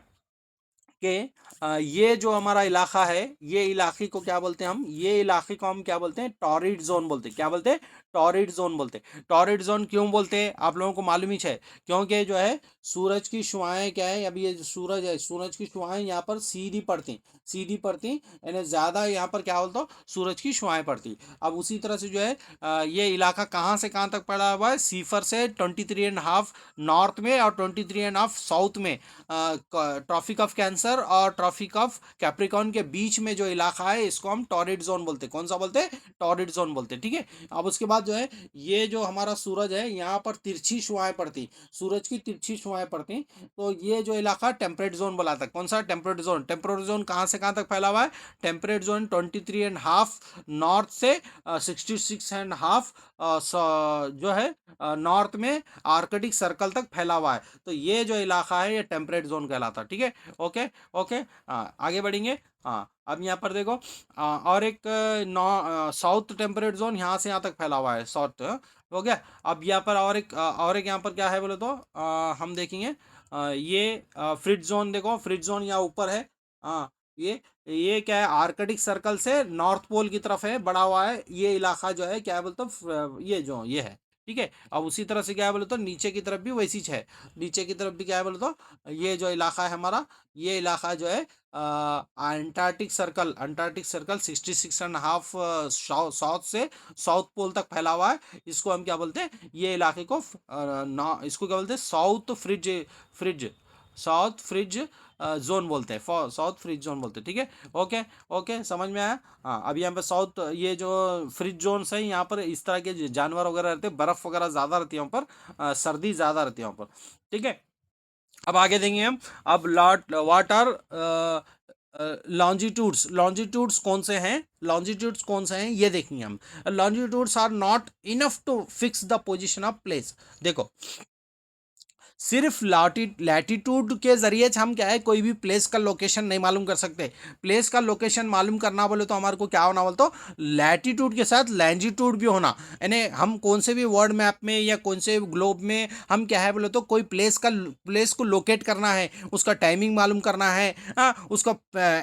कि ये जो हमारा इलाका है, ये इलाके को क्या बोलते हैं हम? ये इलाके को हम क्या बोलते हैं? टॉरिड जोन बोलते हैं। क्या बोलते हैं? टॉरिड जोन बोलते हैं। टॉरिड जोन क्यों बोलते हैं आप लोगों को मालूम ही है, क्योंकि जो है सूरज की शुआएं क्या है, अभी ये जो सूरज है, सूरज की शुआएं यहाँ पर सीधी पड़ती, सीधी पड़ती, यानी ज़्यादा यहाँ पर क्या बोलते हो, सूरज की शुआएं पड़ती। अब उसी तरह से जो है ये इलाका कहाँ से कहाँ तक पड़ा हुआ है? सीफर से 23.5 नॉर्थ में और 23.5 साउथ में, ट्रॉपिक ऑफ कैंसर और ट्रॉपिक ऑफ कैप्रिकॉर्न के बीच में जो इलाका है, इसको हम टॉरिड जोन बोलते हैं। कौन सा बोलते हैं? टॉरिड जोन बोलते हैं। ठीक है। अब उसके बाद जो है, ये जो हमारा सूरज है, यहाँ पर तिरछी शुआएं पड़ती, सूरज की तिरछी शुआएं पड़ती, तो ये जो इलाका टेम्परेट जोन बोला था। कौन सा? Temperate zone. टेम्परेट जोन कहाँ से कहाँ तक फैला हुआ है? टेम्परेट जोन 23.5 नॉर्थ से 66.5 जो है नॉर्थ में आर्कटिक सर्कल तक फैला हुआ है। तो ये जो इलाका है, ये टेम्परेट जोन कहलाता है। ठीक है। ओके। ओके। आगे बढ़ेंगे। हाँ, अब यहाँ पर देखो, और एक साउथ टेम्परेट जोन यहाँ से यहाँ तक फैला हुआ है, साउथ। हो गया। अब यहाँ पर और एक यहाँ पर क्या है बोले तो, हम देखेंगे, ये फ्रिज जोन, देखो फ्रिज जोन यहाँ ऊपर है। हाँ, ये क्या है, आर्कटिक सर्कल से नॉर्थ पोल की तरफ है, बड़ा हुआ है ये इलाका, जो है क्या है बोलते, ये जो ये है। ठीक है। अब उसी तरह से क्या है बोले तो, नीचे की तरफ भी वैसी है। नीचे की तरफ भी क्या है बोले तो, ये जो इलाका है हमारा, ये इलाका जो है अंटार्कटिक सर्कल 66.5 साउथ से साउथ पोल तक फैला हुआ है। इसको हम क्या बोलते हैं? ये इलाके को इसको क्या बोलते हैं? फ्रिज साउथ फ्रिज जोन बोलते हैं, साउथ फ्रिज जोन बोलते हैं। ठीक है। ओके। ओके, समझ में आया? हाँ, अब यहाँ पे साउथ, ये जो फ्रिज जोन है, यहाँ पर इस तरह के जानवर वगैरह रहते हैं, बर्फ वगैरह ज़्यादा रहती है वहाँ पर, सर्दी ज़्यादा रहती है वहाँ पर। ठीक है। अब आगे देंगे हम। अब lot what are longitudes. Longitudes कौन से हैं? लॉन्जिट्यूड्स कौन से हैं ये देखेंगे हम। Longitudes are not enough to fix the position of place. देखो, सिर्फ लैटिट्यूड के जरिए से हम क्या है, कोई भी प्लेस का लोकेशन नहीं मालूम कर सकते। प्लेस का लोकेशन मालूम करना बोले तो हमारे को क्या होना बोले तो, लैटिट्यूड के साथ लैंजिट्यूड भी होना। यानी हम कौन से भी वर्ल्ड मैप में या कौन से ग्लोब में हम क्या है बोले तो, कोई प्लेस को लोकेट करना है, उसका टाइमिंग मालूम करना है, उसका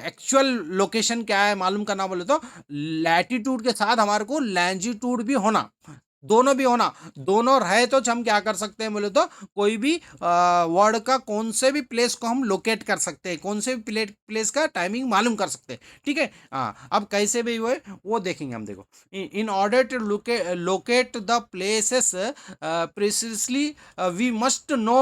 एक्चुअल लोकेशन क्या है मालूम करना बोले तो, लैटिट्यूड के साथ हमारे को लैंजिट्यूड भी होना, दोनों भी होना। दोनों रहे तो हम क्या कर सकते हैं बोले तो, कोई भी वर्ड का कौन से भी प्लेस को हम लोकेट कर सकते हैं, कौन से भी प्लेस का टाइमिंग मालूम कर सकते हैं। ठीक है। हाँ, अब कैसे भी वो देखेंगे हम। देखो, in order to locate the places precisely we must know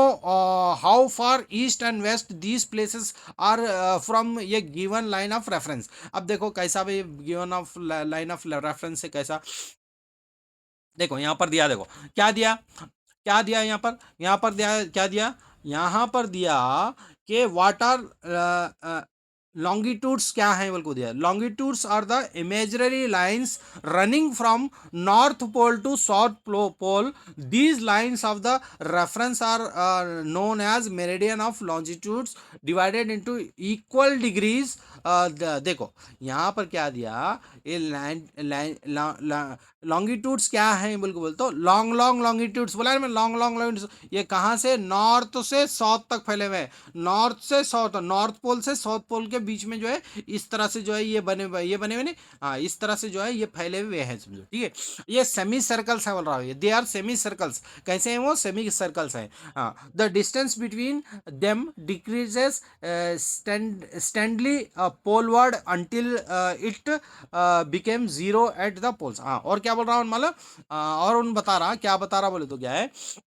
how far east and west these places are from ये गिवन लाइन ऑफ रेफरेंस। अब देखो कैसा भी given of line of reference से कैसा, देखो यहाँ पर दिया, देखो क्या दिया, क्या दिया यहाँ पर दिया, क्या दिया, यहाँ पर दिया कि वाटर लॉन्गिट्यूड्स क्या है बोल को दिया, longitudes are the imaginary lines running from north pole to south pole, these lines of the reference are known as meridian of longitudes divided into equal degrees. देखो यहाँ पर क्या दिया, ये लॉन्गिट्यूड्स क्या है बोल के बोलते हो, लॉन्ग लॉन्ग लॉन्गिट्यूड्स बोला है मैं, लॉन्ग लॉन्ग लॉन्गिट्यूड्स ये कहाँ से, नॉर्थ से साउथ तक फैले हुए हैं, नॉर्थ से साउथ, नॉर्थ पोल से साउथ पोल के बीच में जो है इस तरह से जो है ये बने हुए, ये बने हुए नहीं, हाँ इस तरह से जो है ये फैले हुए हैं समझो, ठीक है। ये सेमी सर्कल्स है बोल रहा हूँ, दे आर सेमी सर्कल्स, कैसे हैं वो, सेमी सर्कल्स हैं। हाँ, the distance between them decreases steadily poleward until it became zero at the poles. हाँ, और क्या बोल रहा हूँ मतलब, और उन बता रहा, क्या बता रहा बोले तो क्या है,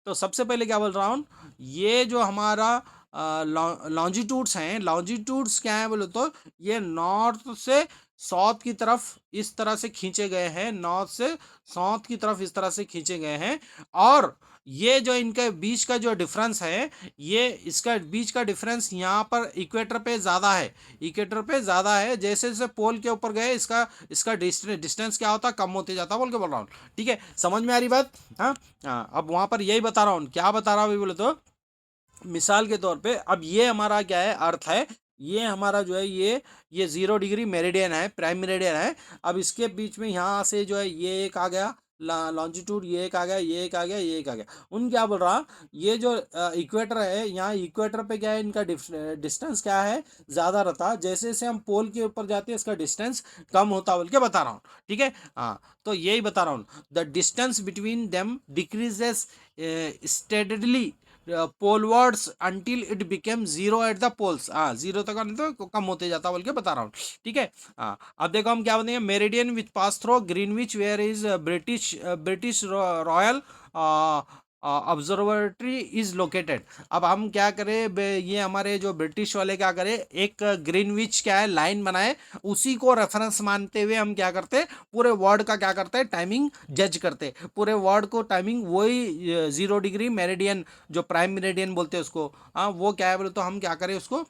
तो सबसे पहले क्या बोल रहा हूँ, ये जो हमारा लॉन्जिट्यूड्स हैं, लॉन्जिट्यूड्स क्या है बोले तो ये नॉर्थ से साउथ की तरफ इस तरह से खींचे गए हैं, नॉर्थ से साउथ की तरफ इस तरह से खींचे गए हैं, और ये जो इनके बीच का जो डिफरेंस है, ये इसका बीच का डिफरेंस यहाँ पर इक्वेटर पे ज़्यादा है, इक्वेटर पे ज़्यादा है, जैसे जैसे पोल के ऊपर गए इसका इसका डिस्टेंस क्या होता, कम होते जाता बोल के बोल रहा हूँ, ठीक है, समझ में आ रही बात। हाँ हाँ, अब वहाँ पर यही बता रहा हूँ, क्या बता रहा हूँ बोले तो, मिसाल के तौर पे अब ये हमारा क्या है, अर्थ है, ये हमारा जो है ये 0 डिग्री मेरिडियन है, प्राइम मेरिडियन है। अब इसके बीच में यहाँ से जो है ये एक आ गया लॉन्जिट्यूड, ये एक आ गया, ये एक आ गया, ये एक आ गया, उन क्या बोल रहा, ये जो इक्वेटर है, यहाँ इक्वेटर पे क्या है, इनका डिस्टेंस क्या है, ज़्यादा रहता, जैसे जैसे हम पोल के ऊपर जाते हैं इसका डिस्टेंस कम होता बोल के बता रहा हूँ, ठीक है। हाँ, तो यही बता रहा हूँ, the distance between them decreases steadily polewards until it became zero at the poles. हाँ, जीरो तक नहीं तो कम होते जाता बोल के बता रहा हूँ, ठीक है। हाँ, अब देखो हम क्या बताएंगे, meridian which pass through Greenwich where is British royal observatory is located. अब हम क्या करें, ये हमारे जो ब्रिटिश वाले क्या करें, एक ग्रीनविच क्या है लाइन बनाए, उसी को रेफरेंस मानते हुए हम क्या करते हैं, पूरे वर्ल्ड का क्या करते हैं, टाइमिंग जज करते हैं, पूरे वर्ल्ड को टाइमिंग वही 0 डिग्री मेरिडियन जो प्राइम मेरिडियन बोलते हैं उसको, हाँ वो क्या है बोले तो हम क्या करें, उसको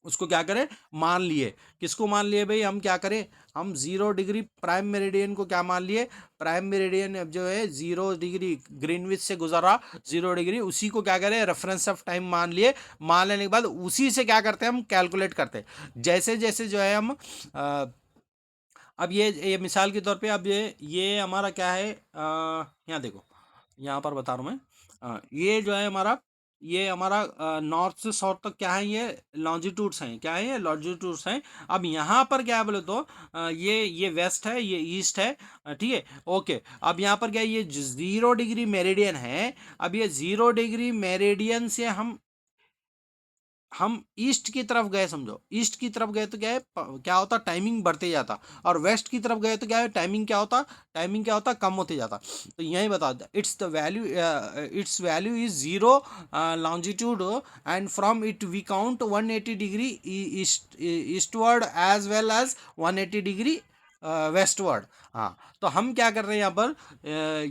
उसको क्या करें, मान लिए, किसको मान लिए भाई, हम क्या करें, हम 0 डिग्री प्राइम मेरिडियन को क्या मान लिए, प्राइम मेरिडियन अब जो है 0 डिग्री ग्रीनविच से गुजरा 0 डिग्री, उसी को क्या करें, रेफरेंस ऑफ टाइम मान लिए, मान लेने के बाद उसी से क्या करते हैं, हम कैलकुलेट करते हैं, जैसे जैसे जो है हम अब ये मिसाल के तौर पे, अब ये हमारा क्या है, यहाँ देखो, यहाँ पर बता रहा हूँ मैं, ये जो है हमारा, ये हमारा नॉर्थ से साउथ तक क्या है, ये लॉन्जिट्यूड्स हैं, क्या है ये लॉन्जिट्यूड्स हैं। अब यहाँ पर क्या है बोले तो ये वेस्ट है, ये ईस्ट है, ठीक है, ओके। अब यहाँ पर क्या है, ये 0 डिग्री मेरिडियन है, अब ये 0 डिग्री मेरिडियन से हम ईस्ट की तरफ गए, समझो ईस्ट की तरफ गए तो क्या है, क्या होता, टाइमिंग बढ़ते जाता, और वेस्ट की तरफ गए तो क्या है, टाइमिंग क्या होता, टाइमिंग क्या होता, कम होते जाता। तो यही बता, its value is zero longitude, and from it we count 180 degree eastward as well as 180 degree westward. हाँ, तो हम क्या कर रहे हैं यहाँ पर,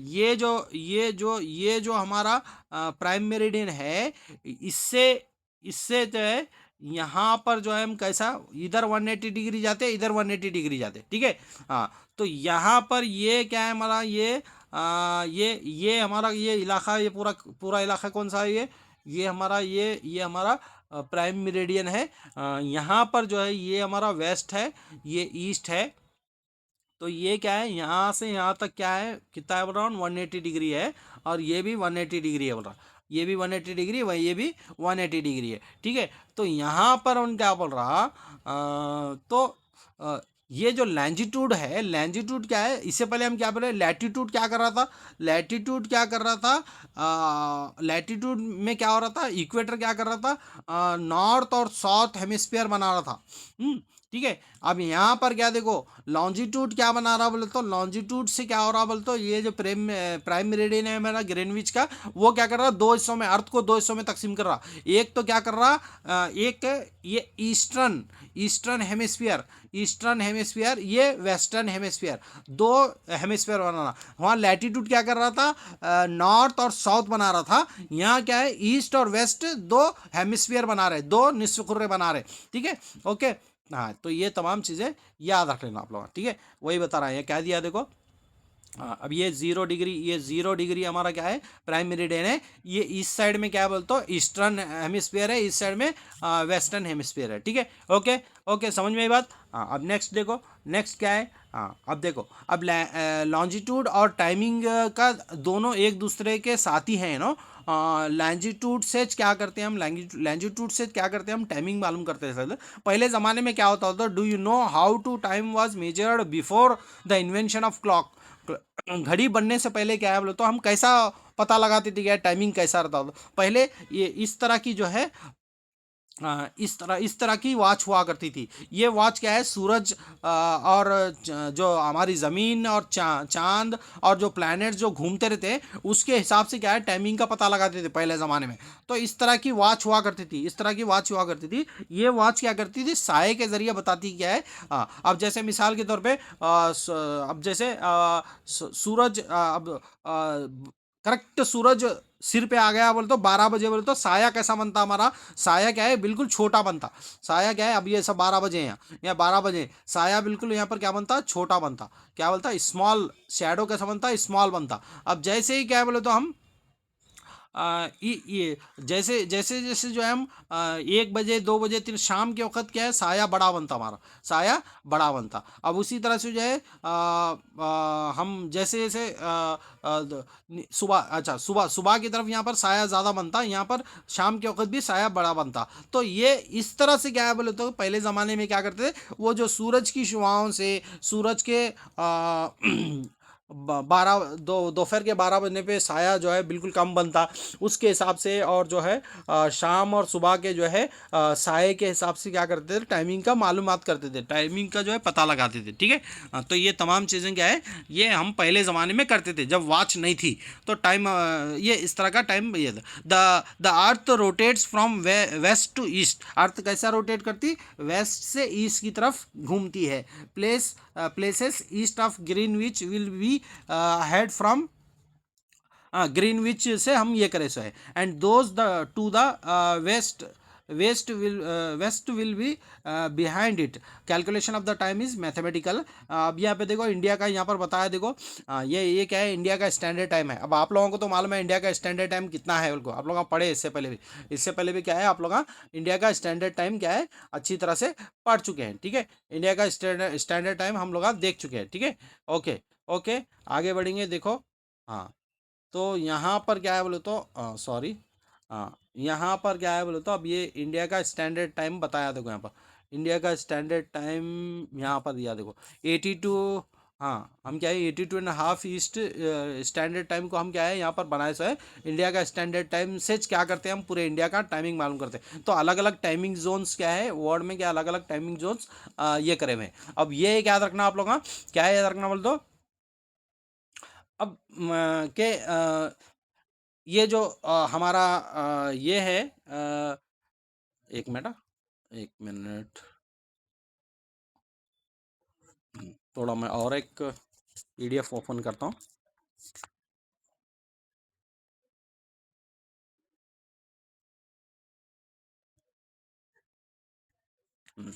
ये जो हमारा प्राइम मेरिडियन है, इससे इससे जो है यहाँ पर जो है हम कैसा, इधर 180 डिग्री जाते, इधर 180 डिग्री जाते, ठीक है। हाँ, तो यहाँ पर ये क्या है हमारा, ये हमारा ये इलाका, ये पूरा पूरा इलाका कौन सा है, ये हमारा ये हमारा प्राइम मेरिडियन है। यहाँ पर जो है ये हमारा वेस्ट है, ये ईस्ट है, तो ये क्या है, यहाँ से यहाँ तक क्या है, कितना है बोल रहा हूँ, 180 डिग्री है, और ये भी 180 डिग्री है बोल रहा, ये भी 180 डिग्री, वही ये भी 180 डिग्री है, ठीक है। तो यहाँ पर उन क्या बोल रहा, तो ये जो लैंजिट्यूड है, लैंजिट्यूड क्या है, इससे पहले हम क्या बोले, लैटिट्यूड क्या कर रहा था, लैटिट्यूड क्या कर रहा था, लैटिट्यूड में क्या हो रहा था, इक्वेटर क्या कर रहा था, नॉर्थ और साउथ हेमिस्फीयर बना रहा था, ठीक है। अब यहाँ पर क्या देखो, लॉन्जिट्यूड क्या बना रहा बोले तो, लॉन्जिट्यूड से क्या हो रहा बोले तो, ये जो प्राइम मेरिडियन है मेरा ग्रीनविच का, वो क्या कर रहा, दो हिस्सों में, अर्थ को दो हिस्सों में तकसीम कर रहा। एक तो क्या कर रहा, एक ये eastern eastern hemisphere, eastern hemisphere, ये वेस्टर्न हेमिस्फीयर, दो हेमिस्फीयर बनाना। वहाँ लैटिट्यूड क्या कर रहा था, नॉर्थ और साउथ बना रहा था। यहाँ क्या है, ईस्ट और वेस्ट दो हेमिस्फीयर बना रहे, दो निस्फ कुर्रे बना रहे। ठीक है, ओके। हाँ, तो ये तमाम चीज़ें याद रख लेना आप लोग, ठीक है। वही बता रहा है, ये क्या दिया देखो। हाँ, अब ये 0 डिग्री, ये 0 डिग्री हमारा क्या है, प्राइम मेरिडियन है। ये इस साइड में क्या बोलते हो, ईस्टर्न हेमिस्फीयर है, इस साइड में वेस्टर्न हेमिस्फीयर है। ठीक है, ओके। ओके, समझ में आई बात। हाँ, अब नेक्स्ट देखो, नेक्स्ट क्या है। हाँ, अब देखो, अब लॉन्जिट्यूड और टाइमिंग का दोनों एक दूसरे के साथ ही हैं नो। लैंजिट्यूड से क्या करते हैं हम, लैंजिट्यूड से क्या करते हैं हम, टाइमिंग मालूम करते हैं सर। पहले ज़माने में क्या होता था, do you know how to time was measured before the invention of clock. घड़ी बनने से पहले क्या है बोले तो, हम कैसा पता लगाते थे, क्या टाइमिंग कैसा रहता था पहले। ये इस तरह की जो है, इस तरह की वॉच हुआ करती थी। ये वॉच क्या है, सूरज और जो हमारी ज़मीन और चांद और जो प्लैनेट जो घूमते रहते हैं, उसके हिसाब से क्या है, टाइमिंग का पता लगाते थे पहले ज़माने में। तो इस तरह की वॉच हुआ करती थी, इस तरह की वॉच हुआ करती थी। ये वॉच क्या करती थी, साए के ज़रिए बताती क्या है। अब जैसे मिसाल के तौर पे, अब जैसे सूरज, अब करेक्ट सूरज सिर पे आ गया बोले तो 12 बजे, बोले तो साया कैसा बनता हमारा, साया क्या है, बिल्कुल छोटा बनता। साया क्या है, अब ये सब 12 बजे हैं, यहाँ 12 बजे, साया बिल्कुल यहाँ पर क्या बनता, छोटा बनता। क्या बोलता, स्मॉल, शैडो कैसा बनता, स्मॉल बनता। अब जैसे ही क्या है बोले तो हम, ये जैसे जैसे जैसे जो है हम 1 बजे 2 बजे 3 शाम के वक्त क्या है, साया बड़ा बनता हमारा, साया बड़ा बनता। अब उसी तरह से जो है, हम जैसे जैसे सुबह, अच्छा, सुबह सुबह की तरफ यहाँ पर साया ज़्यादा बनता, यहाँ पर शाम के वक्त भी साया बड़ा बनता। तो ये इस तरह से क्या है बोले तो, पहले ज़माने में क्या करते थे, वो जो सूरज की शुआओं से, सूरज के 12 दोपहर के 12 बजने पे साया जो है बिल्कुल कम बनता, उसके हिसाब से। और जो है शाम और सुबह के जो है साए के हिसाब से क्या करते थे, टाइमिंग का मालूमात करते थे, टाइमिंग का जो है पता लगाते थे। ठीक है, तो ये तमाम चीज़ें क्या है, ये हम पहले ज़माने में करते थे जब वॉच नहीं थी। तो टाइम, ये इस तरह का टाइम ये था। The earth rotates from west to east. Earth कैसा रोटेट करती, वेस्ट से ईस्ट की तरफ घूमती है। Places east of Greenwich will be head from, Greenwich से हम ये करें सो है, and those the to the west, west will be behind it. Calculation of the time is mathematical. अब यहाँ पे देखो, इंडिया का यहाँ पर बताया देखो, ये क्या है, इंडिया का स्टैंडर्ड टाइम है। अब आप लोगों को तो मालूम है इंडिया का स्टैंडर्ड टाइम कितना है, उनको आप लोग पढ़े इससे पहले भी। इससे पहले भी क्या है, आप लोग इंडिया का स्टैंडर्ड टाइम क्या है, अच्छी तरह से पढ़ चुके हैं। ठीक है, इंडिया का स्टैंडर्ड टाइम हम लोग देख चुके हैं। ठीक है, ओके। ओके, आगे बढ़ेंगे, देखो। हाँ, तो यहाँ पर क्या है बोले तो, सॉरी, हाँ, यहाँ पर क्या है बोले तो, अब ये इंडिया का स्टैंडर्ड टाइम बताया देखो, यहाँ पर इंडिया का स्टैंडर्ड टाइम यहाँ पर दिया देखो, 82। हाँ, हम क्या है, 82.5 ईस्ट स्टैंडर्ड टाइम को हम क्या है यहाँ पर बनाए सो है। इंडिया का स्टैंडर्ड टाइम से क्या करते हैं, हम पूरे इंडिया का टाइमिंग मालूम करते हैं। तो अलग अलग टाइमिंग जोन्स क्या है, वर्ल्ड में क्या अलग अलग टाइमिंग जोन्स ये करे हुए हैं। अब ये याद रखना आप लोग, क्या है याद रखना बोल दो। अब के ये जो हमारा ये है, 1 मिनट, 1 मिनट, थोड़ा मैं और एक पीडीएफ ओपन करता हूँ। हम्म,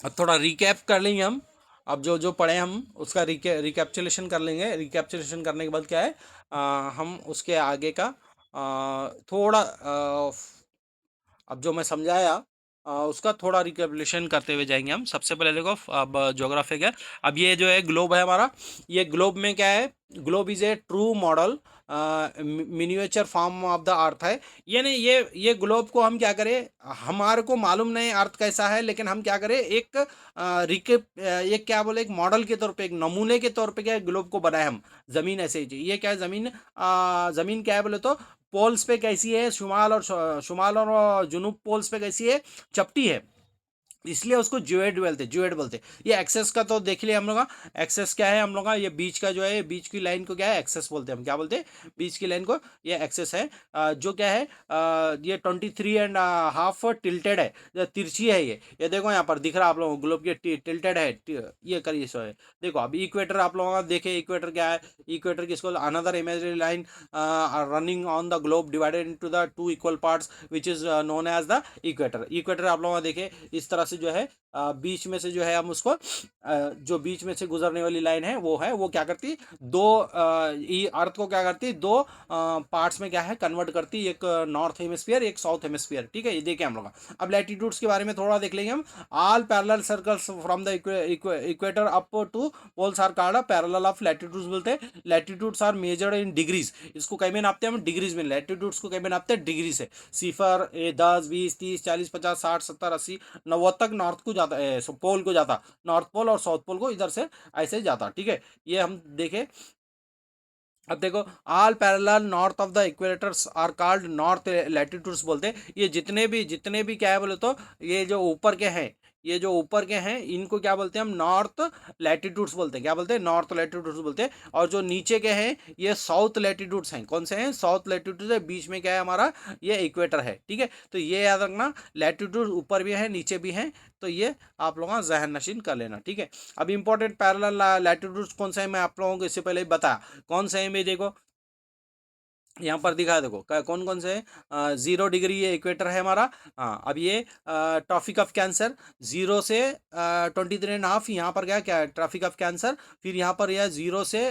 अब थोड़ा रिकैप कर लेंगे हम। अब जो जो पढ़े हम उसका रिकैप्चुलेशन कर लेंगे। रिकैप्चुलेशन करने के बाद क्या है, हम उसके आगे का थोड़ा अब जो मैं समझाया, उसका थोड़ा रिकैपिटुलेशन करते हुए जाएंगे हम। सबसे पहले देखो, अब ज्योग्राफी क्या, अब ये जो है ग्लोब है हमारा। ये ग्लोब में क्या है, globe is a true model miniature form of the अर्थ है। यानी ये ग्लोब को हम क्या करें, हमारे को मालूम नहीं अर्थ कैसा है, लेकिन हम क्या करें, एक एक क्या बोले, एक मॉडल के तौर पे, एक नमूने के तौर पे क्या है, ग्लोब को बनाए हम। ज़मीन ऐसे ही, ये क्या है, ज़मीन क्या है बोले तो, पोल्स पे कैसी है, शुमाल और शुमाल और जुनूब पोल्स पे कैसी है, चपटी है। इसलिए उसको ज्यूएड बोलते। ये एक्सेस का तो देख लिया हम लोग का। एक्सेस क्या है हम लोग का, ये बीच का जो है, बीच की लाइन को क्या है, एक्सेस बोलते हैं। हम क्या बोलते हैं, बीच की लाइन को ये एक्सेस है। जो क्या है, ये 23.5 टिल्टेड है, तिरछी है ये देखो यहाँ पर दिख रहा है आप लोगों को, ग्लोब ये टिल्टेड है, ये करिए सो है। देखो अब इक्वेटर आप लोगों का देखे, इक्वेटर क्या है, इक्वेटर किसको, another imaginary line running on the globe divided into the two equal parts which is known as the equator. Equator आप लोगों का देखे इस तरह से जो है, बीच में से जो है हम उसको, जो बीच में से गुजरने वाली लाइन है वो क्या करती, दो अर्थ को क्या करती, दो पार्ट्स में क्या है कन्वर्ट करती, एक नॉर्थ हेमिस्फीयर एक साउथ हेमिस्फीयर। ठीक है, ये देखें हम लोग। अब लैटिट्यूड्स के बारे में थोड़ा देख लेंगे हम। All parallel circles from the equator up to poles are called parallel of latitudes बोलते हैं। Latitudes are measured in degrees, इसको कई में नापते हैं हम डिग्रीज में, लैटिट्यूड्स को कई में नापते हैं डिग्री से। सिफर 10, 20, 30, 40, 50, 60, 70, 80, 90 तक नॉर्थ को जाता है, पोल को जाता, नॉर्थ पोल और साउथ पोल को इधर से ऐसे जाता। ठीक है, ये हम देखें। अब देखो, all parallel north of the equators are called north latitudes बोलते हैं। ये जितने भी क्या है बोले तो, ये जो ऊपर के हैं, ये जो ऊपर के हैं इनको क्या बोलते हैं हम, नॉर्थ लैटिट्यूड्स बोलते हैं। क्या बोलते हैं, नॉर्थ लैटिट्यूड्स बोलते हैं। और जो नीचे के हैं ये साउथ लैटिट्यूड्स हैं। कौन से हैं, साउथ लैटिट्यूड्स है, बीच में क्या है हमारा, ये इक्वेटर है। ठीक है, तो ये याद रखना, लैटिट्यूड ऊपर भी है नीचे भी हैं, तो ये आप लोगों का जहन नशीन कर लेना। ठीक है, अब इंपॉर्टेंट पैरेलल लैटिट्यूड्स कौन सा है, मैं आप लोगों को इससे पहले ही बताया कौन सा है। मैं देखो यहाँ पर दिखा, देखो कौन कौन से हैं। 0 डिग्री ये इक्वेटर है हमारा। हाँ, अब ये ट्रॉपिक ऑफ कैंसर, 0 से 23.5, यहाँ पर क्या क्या ट्रॉपिक ऑफ कैंसर। फिर यहाँ पर यह 0 से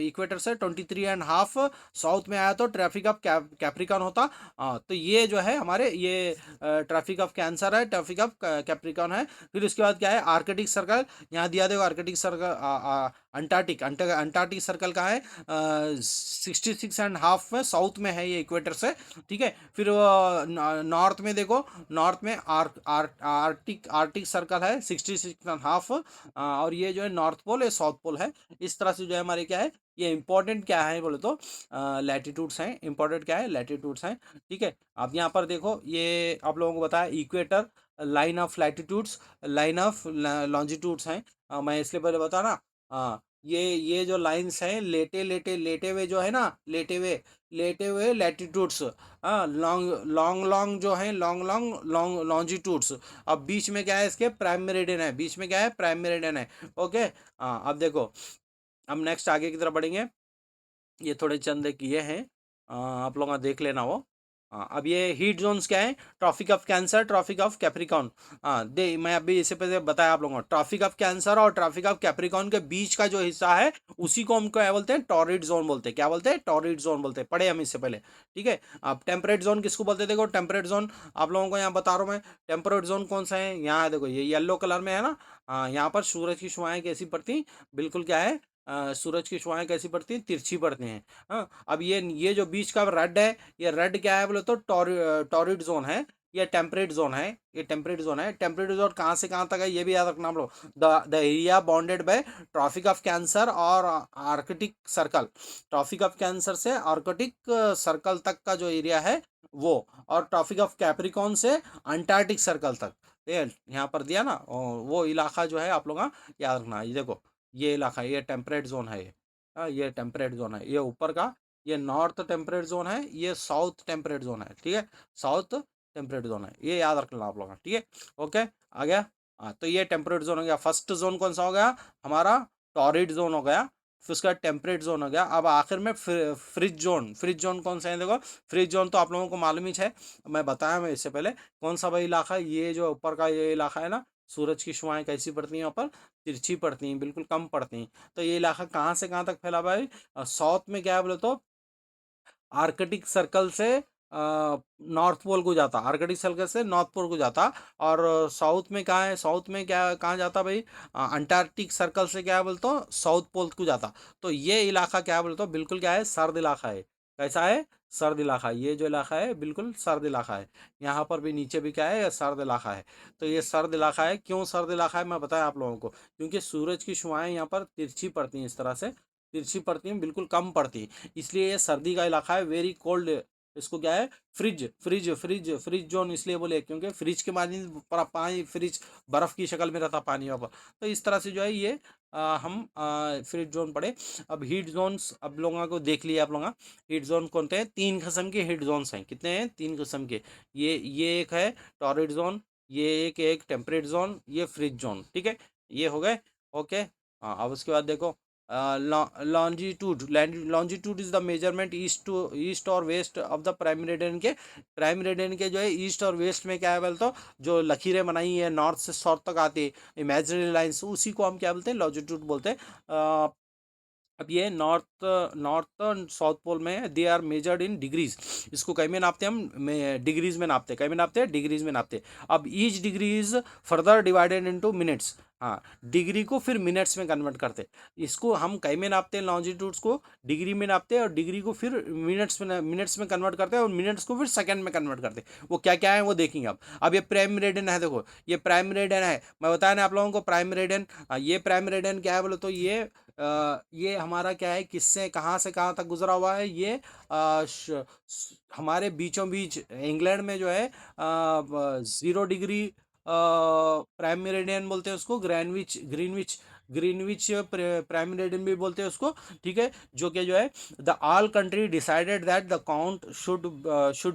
इक्वेटर से 23.5 साउथ में आया तो ट्रैफिक ऑफ कैप्रिकॉन होता। हाँ, तो ये जो है हमारे ये ट्रैफिक ऑफ कैंसर है, ट्रैफिक ऑफ कैप्रिकॉन है। फिर उसके बाद क्या है, आर्कटिक सर्कल, यहाँ दिया देखो आर्कटिक सर्कल, अंटार्कटिक सर्कल का है 66.5 में साउथ में है ये इक्वेटर से। ठीक है, फिर नॉर्थ में देखो, नॉर्थ में आर्टिक सर्कल है 66.5, और ये जो है नॉर्थ पोल है, साउथ पोल है। इस तरह से जो है हमारे क्या है, ये इंपॉर्टेंट क्या है बोले तो लैटिट्यूड्स हैं। इंपॉर्टेंट क्या है, लैटिट्यूड्स हैं। ठीक है, अब यहाँ पर देखो, ये आप लोगों को बताया equator, line of latitudes, line of longitudes हैं। मैं इसलिए पहले बता ना। हाँ, ये जो लाइंस हैं, लेटे हुए जो है ना, लेटे हुए लैटिट्यूड्स। हाँ, लॉन्ग लॉन्ग लॉन्ग जो है, लॉन्ग लॉन्ग लॉन्ग लॉन्जिट्यूड्स। अब बीच में क्या है, इसके प्राइम मेरिडियन है, बीच में क्या है, प्राइम मेरिडियन है। ओके। हाँ, अब देखो, हम नेक्स्ट आगे की तरफ बढ़ेंगे। ये थोड़े चंद किए हैं, आप लोग देख लेना वो। हाँ, अब ये हीट जोन्स क्या है, tropic of cancer, tropic of capricorn. हाँ, दे मैं अभी इससे पहले बताया आप लोगों को, ट्रॉपिक ऑफ कैंसर और ट्रॉपिक ऑफ कैप्रिकॉन के बीच का जो हिस्सा है उसी को हम क्या बोलते हैं, टॉरिड जोन बोलते हैं। क्या बोलते हैं, टॉरिड जोन बोलते हैं, पढ़े हम इससे पहले। ठीक है, अब टेम्परेट जोन किसको बोलते हैं, देखो टेम्परेट जोन आप लोगों को यहाँ बता रहा हूँ मैं। टेम्परेट जोन कौन सा है, यहाँ देखो, ये येलो कलर में है ना। हाँ, यहाँ पर सूरज की शुआएं कैसी पड़ती, बिल्कुल क्या है, सूरज की शुआएं कैसी पड़ती हैं, तिरछी पड़ती हैं। हाँ, अब ये जो बीच का रेड है, ये रेड क्या है बोले तो टॉरिड जोन है। ये टेम्परेट जोन है, ये टेम्परेट जोन है। टेम्परेट जोन कहाँ से कहाँ तक है ये भी याद रखना हम लोग। The area bounded by Tropic of cancer और Arctic Circle. Tropic of Cancer से आर्कटिक सर्कल तक का जो एरिया है वो, और ट्रॉपिक ऑफ कैप्रिकॉन से अंटार्कटिक सर्कल तक। ये यहाँ पर दिया ना, वो इलाका जो है आप लोग का याद रखना। ये देखो, ये इलाका, ये टेम्परेट जोन है। हाँ, ये टेम्परेट जोन है, ये ऊपर का, ये नॉर्थ टेम्परेट जोन है, ये साउथ टेम्परेट जोन है। ठीक है, साउथ टेम्परेट जोन है, ये याद रख लेना आप लोग। ठीक है, ओके, आ गया। हाँ, तो ये टेम्परेट जोन हो गया। फर्स्ट जोन कौन सा हो गया हमारा, टॉरिड जोन हो गया। फिर उसका टेम्परेट जोन हो गया। अब आखिर में फ्रिज जोन। फ्रिज जोन कौन सा है, देखो फ्रिज जोन तो आप लोगों को मालूम ही है, मैं बताया मैं इससे पहले कौन सा भाई इलाका है। ये जो ऊपर का ये इलाका है ना, सूरज की शुआएं कैसी पड़ती हैं यहाँ पर, तिरछी पड़ती हैं, बिल्कुल कम पड़ती हैं। तो ये इलाका कहाँ से कहाँ तक फैला हुआ है, साउथ में क्या है बोले तो आर्कटिक सर्कल से नॉर्थ पोल को जाता, आर्कटिक सर्कल से नॉर्थ पोल को जाता। और साउथ में कहाँ है, साउथ में क्या कहाँ जाता भाई, अंटार्कटिक सर्कल से क्या है बोलते हो, साउथ पोल को जाता। तो ये इलाका क्या है बोलते हो, बिल्कुल क्या है, सर्द इलाका है। कैसा है, सर्द इलाका है। ये जो इलाका है बिल्कुल सर्द इलाका है। यहाँ पर भी नीचे भी क्या है, सर्द इलाका है। तो ये सर्द इलाका है। क्यों सर्द इलाका है मैं बताया आप लोगों को, क्योंकि सूरज की शुआएं यहाँ पर तिरछी पड़ती हैं, इस तरह से तिरछी पड़ती हैं, बिल्कुल कम पड़ती हैं, इसलिए ये सर्दी का इलाका है, वेरी कोल्ड इसको क्या है, fridge fridge fridge fridge zone इसलिए बोले क्योंकि फ्रिज के पानी पानी फ्रिज बर्फ की शक्ल में रहता पानी वहाँ पर। तो इस तरह से जो है ये हम फ्रिज जोन पढ़े। अब हीट जोन्स अब लोगों को देख लिया आप लोग। हीट जोन कौन थे, 3 किस्म के हीट जोन्स हैं, कितने हैं, 3 किस्म के। ये एक है टॉरिड जोन, ये एक टेम्परेट जोन, ये फ्रिज जोन, ठीक है, ये हो गए। ओके। हाँ, अब उसके बाद देखो longitude. Longitude is the measurement east or west of the prime meridian के। प्राइम मेरिडियन के जो है ईस्ट और वेस्ट में क्या है बोलते, तो जो लकीरें बनाई है नॉर्थ से साउथ तक आती है, इमेजिनरी लाइन्स, उसी को हम क्या बोलते हैं, लॉन्जिट्यूड बोलते हैं। अब ये नॉर्थ साउथ पोल में they are measured in degrees. इसको कई में नापते हैं हम, डिग्रीज में नापते हैं, कई में नापते हैं, डिग्रीज में नापते हैं। अब each degree is further divided into minutes. हाँ, डिग्री को फिर मिनट्स में कन्वर्ट करते हैं। इसको हम कई में नापते हैं, लॉन्जिट्यूड्स को डिग्री में नापते हैं, और डिग्री को फिर मिनट्स में कन्वर्ट करते हैं, और मिनट्स को फिर सेकंड में कन्वर्ट करते हैं। वो क्या क्या है वो देखेंगे अब ये प्राइम मेरिडियन है, देखो ये प्राइम मेरिडियन है, मैं बताया ना आप लोगों को प्राइम मेरिडियन। ये प्राइम मेरिडियन क्या है बोलो तो ये हमारा क्या है, किससे कहाँ से कहाँ तक गुजरा हुआ है, ये हमारे बीचों बीच इंग्लैंड में जो है 0 डिग्री प्राइम मेरिडियन बोलते हैं उसको, ग्रैनविच ग्रीनविच ग्रीनविच प्राइम मेरिडियन भी बोलते हैं उसको, ठीक है। जो कि जो है the all country decided that the count should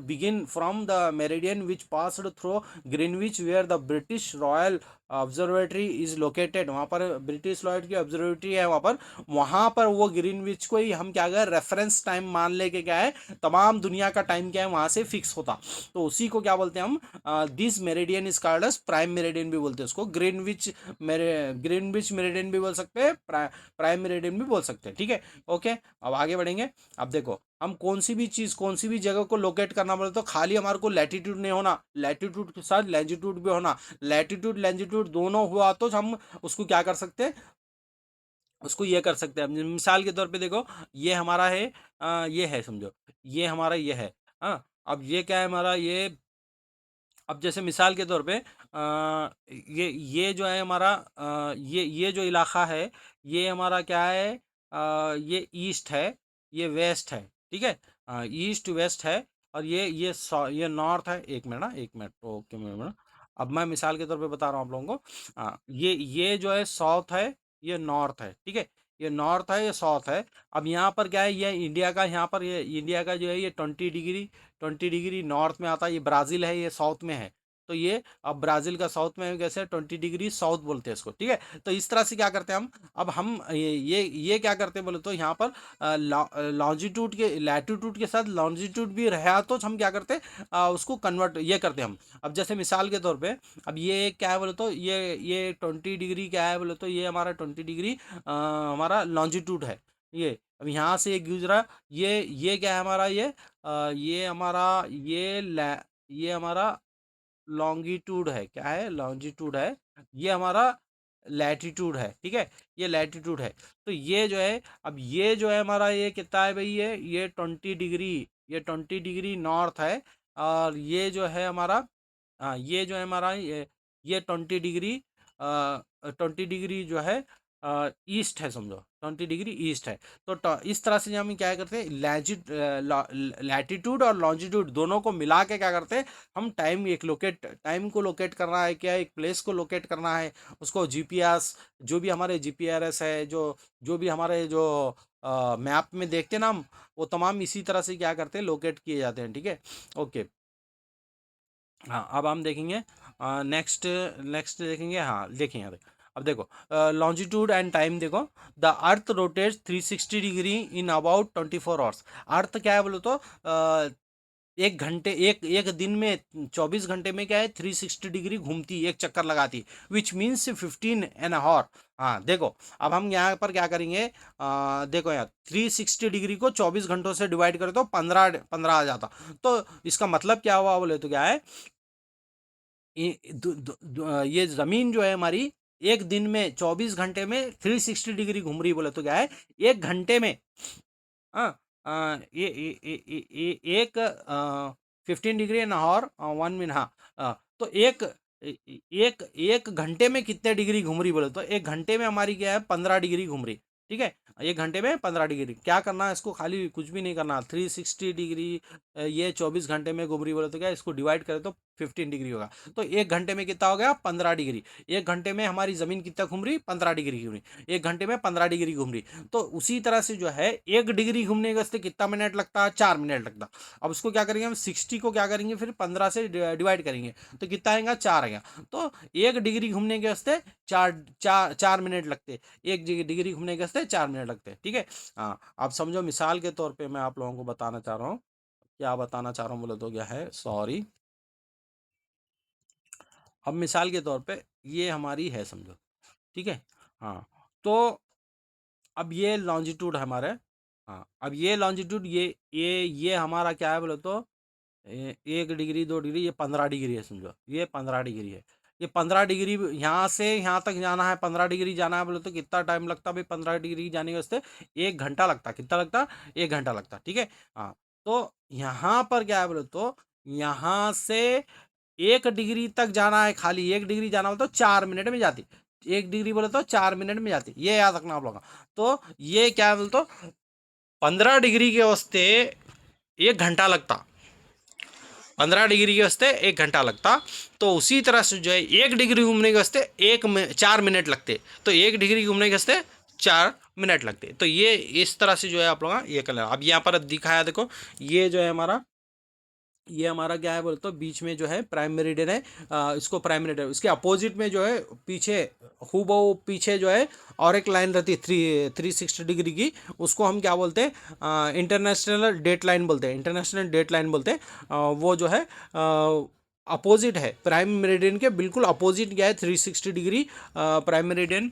begin from the meridian which passed through Greenwich where the British royal observatory is located. वहाँ पर ब्रिटिश लॉयड की ऑब्जर्वेटरी है, वहाँ पर वो ग्रीनविच को ही हम क्या करें, रेफरेंस टाइम मान लेके क्या है, तमाम दुनिया का टाइम क्या है वहाँ से फिक्स होता। तो उसी को क्या बोलते हैं हम, this meridian is called as prime meridian भी बोलते हैं उसको, ग्रीनविच मेरिडियन भी बोल सकते हैं, प्राइम मेरिडियन भी बोल सकते हैं, ठीक है। ओके, अब आगे बढ़ेंगे। अब देखो हम कौन सी भी चीज़, कौन सी भी जगह को लोकेट करना बोले तो खाली हमारे को लैटिट्यूड नहीं होना, लैटिट्यूड के साथ लैंजिट्यूड भी होना। लैटिट्यूड लैंजिट्यूड दोनों हुआ तो हम उसको क्या कर सकते हैं, उसको ये कर सकते हैं। मिसाल के तौर पे देखो, ये हमारा है, ये है समझो, ये हमारा ये है। हाँ, अब ये क्या है हमारा ये, अब जैसे मिसाल के तौर पे ये जो है हमारा ये जो इलाका है, ये हमारा क्या है, ये ईस्ट है, ये वेस्ट है, ठीक है। ईस्ट वेस्ट है, और ये नॉर्थ है। एक मिनट ना, एक मिनट, ओके मिनट। अब मैं मिसाल के तौर पे बता रहा हूँ आप लोगों को। ये जो है साउथ है, ये नॉर्थ है, ठीक है। ये नॉर्थ है, ये साउथ है। अब यहाँ पर क्या है, ये इंडिया का, यहाँ पर ये इंडिया का जो है ये 20 डिग्री, 20 डिग्री नॉर्थ में आता है। ये ब्राज़ील है, ये साउथ में है। तो ये अब ब्राज़ील का साउथ में कैसे 20 डिग्री साउथ बोलते हैं इसको, ठीक है। तो इस तरह से क्या करते हैं हम, अब हम ये क्या करते हैं बोले तो यहाँ पर लॉन्जिट्यूड के लैटिट्यूड के साथ लॉन्जिट्यूड भी रहा तो हम क्या करते हैं, उसको कन्वर्ट ये करते हैं हम। अब जैसे मिसाल के तौर पे, अब ये क्या है बोले तो ये 20 डिग्री क्या है बोले तो ये हमारा 20 डिग्री हमारा लॉन्जिट्यूड है। ये अब यहाँ से ये गुजरा, ये क्या है हमारा, ये हमारा ये हमारा लॉन्गिट्यूड है, क्या है, लॉन्जिट्यूड है। ये हमारा लैटिट्यूड है, ठीक है, ये लैटिट्यूड है। तो ये जो है, अब ये जो है हमारा ये कितना है भाई, ये 20 डिग्री, ये 20 डिग्री नॉर्थ है। और ये जो है हमारा, हाँ, ये जो है हमारा ये 20 डिग्री 20 डिग्री जो है ईस्ट है समझो, 20 डिग्री ईस्ट है। तो इस तरह से हम क्या करते हैं, लैटिट्यूड और लॉन्जिट्यूड दोनों को मिला के क्या करते हैं, हम टाइम को लोकेट करना है, क्या एक प्लेस को लोकेट करना है, उसको जीपीएस, जो भी हमारे जीपीआरएस है, जो जो भी हमारे जो मैप में देखते हैं ना हम, वो तमाम इसी तरह से क्या करते हैं, लोकेट किए जाते हैं, ठीक है। ओके। हाँ, अब हम देखेंगे नेक्स्ट, नेक्स्ट देखेंगे, हाँ देखेंगे यहाँ अब देखो लॉन्जिट्यूड एंड टाइम देखो। The earth rotates 360 degree in about 24 hours. Earth क्या है बोलो तो एक घंटे, एक एक दिन में 24 घंटे में क्या है, 360 डिग्री घूमती, एक चक्कर लगाती, विच मीन्स 15 एन आवर। हाँ देखो, अब हम यहाँ पर क्या करेंगे, देखो यार 360 डिग्री को 24 घंटों से डिवाइड करें तो 15 15 आ जाता। तो इसका मतलब क्या हुआ बोले तो क्या है, ये ज़मीन जो है हमारी एक दिन में 24 घंटे में 360 डिग्री घूम रही, बोले तो क्या है, एक घंटे में, हाँ, एक 15 डिग्री एन आवर 1 मिनट, हाँ। तो एक घंटे में कितने डिग्री घूम रही बोले तो एक घंटे में हमारी क्या है, 15 डिग्री घूम रही, ठीक है। 1 घंटे में 15 डिग्री। क्या करना है इसको, खाली कुछ भी नहीं करना, 360 डिग्री ये 24 घंटे में घूम रही बोले तो क्या, इसको डिवाइड करें तो 15 डिग्री होगा। तो 1 घंटे में कितना हो गया, 15 डिग्री। 1 घंटे में हमारी ज़मीन कितना घूम रही, 15 डिग्री घूम रही। 1 घंटे में 15 डिग्री घूम रही। तो उसी तरह से जो है 1 डिग्री घूमने के वास्ते कितना मिनट लगता है, 4 मिनट लगता। अब उसको क्या करेंगे हम, 60 को क्या करेंगे फिर 15 से डिवाइड करेंगे तो कितना आएगा, 4 आएगा। तो 1 डिग्री घूमने के वास्ते 4 मिनट लगते। 1 डिग्री घूमने के वास्ते 4 मिनट लगते हैं, ठीक है। हाँ, अब समझो मिसाल के तौर पे मैं आप लोगों को बताना चाह रहा हूँ, क्या बताना चाह रहा हूँ बोले तो क्या है, सॉरी। अब मिसाल के तौर पे ये हमारी है समझो, ठीक है। हाँ, तो अब ये लॉन्जिट्यूड हमारे, हाँ अब ये लॉन्जिट्यूड ये हमारा क्या है बोले तो 1 डिग्री 2 डिग्री, ये 15 डिग्री है समझो, ये 15 डिग्री है। ये 15 डिग्री यहाँ से यहाँ तक जाना है, 15 डिग्री जाना है बोले तो कितना टाइम लगता है भाई, 15 डिग्री जाने के वास्ते 1 घंटा लगता। कितना लगता, 1 घंटा लगता, ठीक है। हाँ, तो यहाँ पर क्या है बोले तो यहाँ से 1 डिग्री तक जाना है, खाली 1 डिग्री जाना बोले तो 4 मिनट में जाती। 1 डिग्री बोले तो 4 मिनट में जाती, ये याद रखना आप लोगों का। तो ये क्या है बोले तो 15 डिग्री के वास्ते 1 घंटा लगता, 15 डिग्री के वास्ते 1 घंटा लगता। तो उसी तरह से जो है 1 डिग्री घूमने के वास्ते 4 मिनट लगते। तो 1 डिग्री घूमने के वास्ते 4 मिनट लगते। तो ये इस तरह से जो है आप लोग ये कर लेना। अब यहाँ पर दिखाया देखो, ये जो है हमारा, ये हमारा क्या है बोले तो बीच में जो है प्राइम मेरिडियन है, इसको प्राइम मेरिडियन, इसके अपोजिट में जो है पीछे हूबहू पीछे जो है और एक लाइन रहती है 360 डिग्री की, उसको हम क्या बोलते हैं, इंटरनेशनल डेट लाइन बोलते हैं, इंटरनेशनल डेट लाइन बोलते हैं। वो जो है अपोजिट है प्राइम मेरिडियन के, बिल्कुल अपोजिट क्या है 360 डिग्री प्राइम मेरिडियन,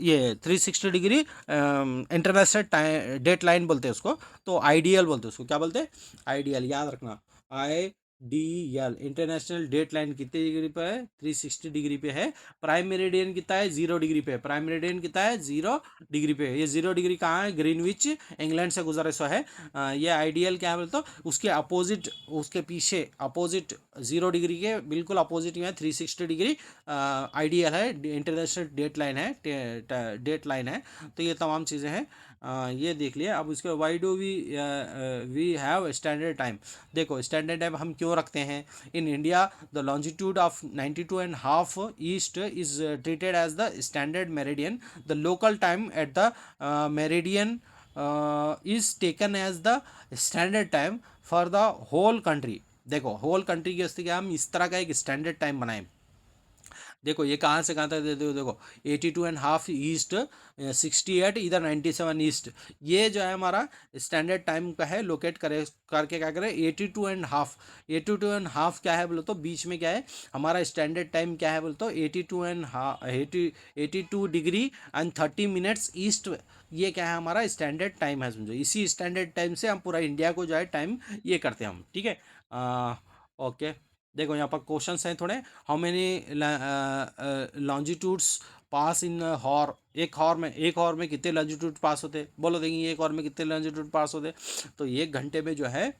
ये 360 डिग्री इंटरनेशनल डेट लाइन बोलते हैं उसको। तो आइडियल बोलते हैं उसको, क्या बोलते हैं, आइडियल, याद रखना। IDL इंटरनेशनल डेट लाइन कितने डिग्री पे है, 360 डिग्री पे है। प्राइम मेरिडियन कितना है, 0 डिग्री पे है। प्राइम मेरिडियन कितना है, 0 डिग्री पे है। ये 0 डिग्री कहाँ है, ग्रीनविच इंग्लैंड से गुजरे सो है। ये आइडियल क्या है बोलते तो उसके अपोजिट, उसके पीछे अपोजिट 0 डिग्री के बिल्कुल अपोजिट में 360 डिग्री आइडियल है, इंटरनेशनल डेट लाइन है, डेट लाइन है। तो ये तमाम चीज़ें हैं, ये देख लिया। अब उसके why do we have standard time. देखो स्टैंडर्ड टाइम हम क्यों रखते हैं, in India the longitude of 92.5 east is treated as the standard meridian. The local time at the meridian is taken as the standard time for the whole country. देखो whole country के वास्ते क्या हम इस तरह का एक स्टैंडर्ड टाइम बनाएं। देखो ये कहाँ से कहाँ तक देते हो, देखो 82.5 ईस्ट, 68 इधर 97 ईस्ट, ये जो है हमारा स्टैंडर्ड टाइम का है। लोकेट करे करके क्या करें, 82.5, 82.5 क्या है बोलो तो बीच में क्या है हमारा स्टैंडर्ड टाइम क्या है बोलो तो 82.5, 82 डिग्री एंड 30 मिनट्स ईस्ट, ये क्या है हमारा स्टैंडर्ड टाइम है समझो। इसी स्टैंडर्ड टाइम से हम पूरा इंडिया को जो है टाइम ये करते हैं हम, ठीक है। ओके, देखो यहाँ पर क्वेश्चंस हैं थोड़े। How many longitudes pass in hour, एक हॉर में कितने लॉन्जिट्यूड पास होते, बोलो देंगे एक हॉर में कितने लॉन्जिट्यूड पास होते। तो 1 घंटे में जो है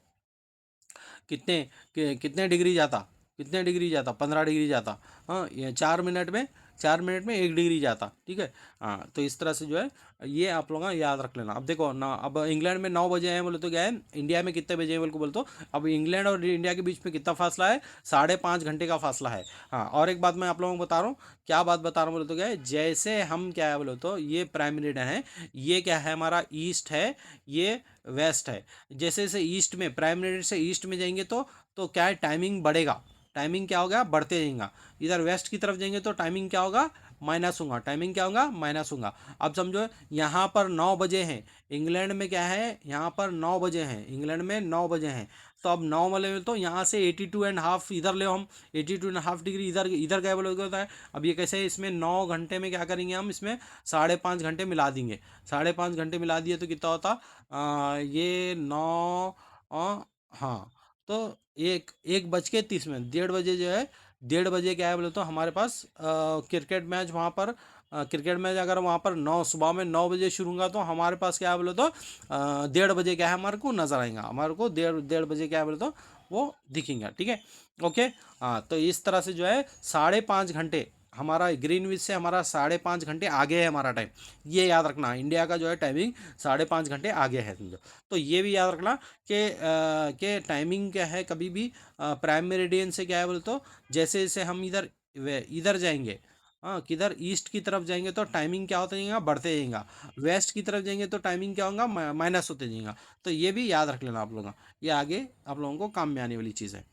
कितने कितने डिग्री जाता, कितने डिग्री जाता, 15 डिग्री जाता। हाँ, ये 4 मिनट में, 4 मिनट में 1 डिग्री जाता, ठीक है। हाँ, तो इस तरह से जो है ये आप लोग याद रख लेना। अब देखो ना, अब इंग्लैंड में 9 बजे हैं बोले तो क्या है, इंडिया में कितने बजे हैं बोले को बोले तो, अब इंग्लैंड और इंडिया के बीच में कितना फासला है, 5.5 घंटे का फासला है। हाँ, और एक बात मैं आप लोगों को बता रहा हूँ, क्या बात बता रहा हूँ बोले तो क्या है, जैसे हम क्या है बोले तो ये प्राइम मेरिडियन है, ये क्या है हमारा ईस्ट है, ये वेस्ट है। जैसे जैसे ईस्ट में प्राइम मेरिडियन से ईस्ट में जाएंगे तो क्या है टाइमिंग बढ़ेगा, टाइमिंग क्या होगा, बढ़ते जाएगा। इधर वेस्ट की तरफ जाएंगे तो टाइमिंग क्या होगा, माइनस होगा, टाइमिंग क्या होगा, माइनस होगा। अब समझो यहाँ पर 9 बजे हैं, इंग्लैंड में क्या है, यहाँ पर 9 बजे हैं, इंग्लैंड में 9 बजे हैं। तो अब 9 वाले तो यहाँ से 82.5 इधर ले, हम 82.5 डिग्री इधर इधर गए बोले होता है। अब ये कैसे, इसमें 9 घंटे में क्या करेंगे हम, इसमें 5.5 घंटे मिला देंगे। 5.5 घंटे मिला दिए तो कितना होता, ये 9, हाँ, तो 1 1 बज के 30 मिनट, 1:30 बजे जो है, 1:30 बजे क्या है बोले तो हमारे पास क्रिकेट मैच वहाँ पर, क्रिकेट मैच अगर वहाँ पर सुबह में 9 बजे शुरू होगा तो हमारे पास क्या है बोले तो 1:30 बजे क्या है हमारे को नज़र आएगा, हमारे को 1:30 बजे क्या है बोले तो वो दिखेंगे, ठीक है। ओके, हाँ, तो इस तरह से जो है 5.5 घंटे हमारा ग्रीनविच से हमारा 5.5 घंटे आगे है हमारा टाइम। ये याद रखना, इंडिया का जो है टाइमिंग 5.5 घंटे आगे है समझो। तो ये भी याद रखना कि टाइमिंग क्या है कभी भी प्राइम मेरिडियन से क्या है बोले तो, जैसे जैसे हम इधर इधर जाएंगे, हाँ किधर ईस्ट की तरफ जाएंगे तो टाइमिंग क्या होता जाएगा, बढ़ते जाएगा। वेस्ट की तरफ जाएंगे तो टाइमिंग क्या होगा, माइनस होते जाएगा। तो ये भी याद रख लेना आप लोगों, ये आगे आप लोगों को काम में आने वाली चीज़ है।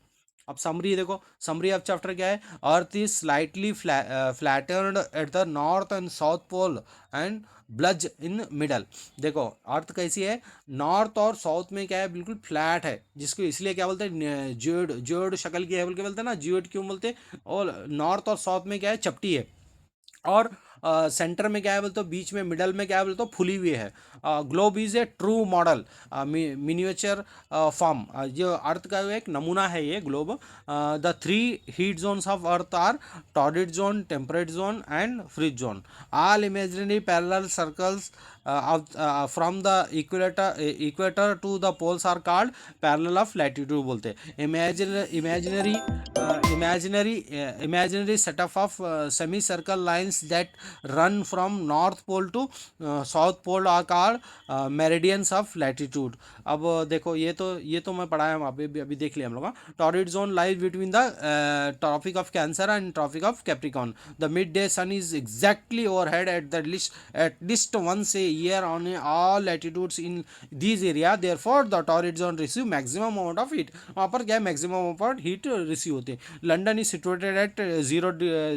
अब समरी देखो, समरी ऑफ चैप्टर क्या है, earth is slightly flattered at the north and south pole and bulge in middle. देखो अर्थ कैसी है, नॉर्थ और साउथ में क्या है, बिल्कुल फ्लैट है, जिसको इसलिए क्या बोलते हैं, ज्योइड ज्योइड शक्ल की है बोल के बोलते हैं ना, ज्योइड क्यों बोलते हैं। और नॉर्थ और साउथ में क्या है, चपटी है। और सेंटर में क्या है बोलते, बीच में मिडल में क्या है बोलते, फुली हुई है। Globe is a true model miniature form, जो अर्थ का एक नमूना है ये globe. The three heat zones of earth are torrid zone, temperate zone and frigid zone. All imaginary parallel circles from the equator to the poles are called parallel of latitude बोलते हैं। Imaginary setup of semicircle lines that run from north pole to south pole are called meridians of latitude। अब देखो ये तो मैं पढ़ाया हूँ, अभी देख लिया हम लोग। Torrid zone lies between the tropic of cancer and tropic of capricorn. The mid day sun is exactly overhead at least once a year on all latitudes in these area, therefore the torrid zone receive maximum amount of heat। वहाँ पर क्या है, maximum amount of heat receive होते हैं। London is situated at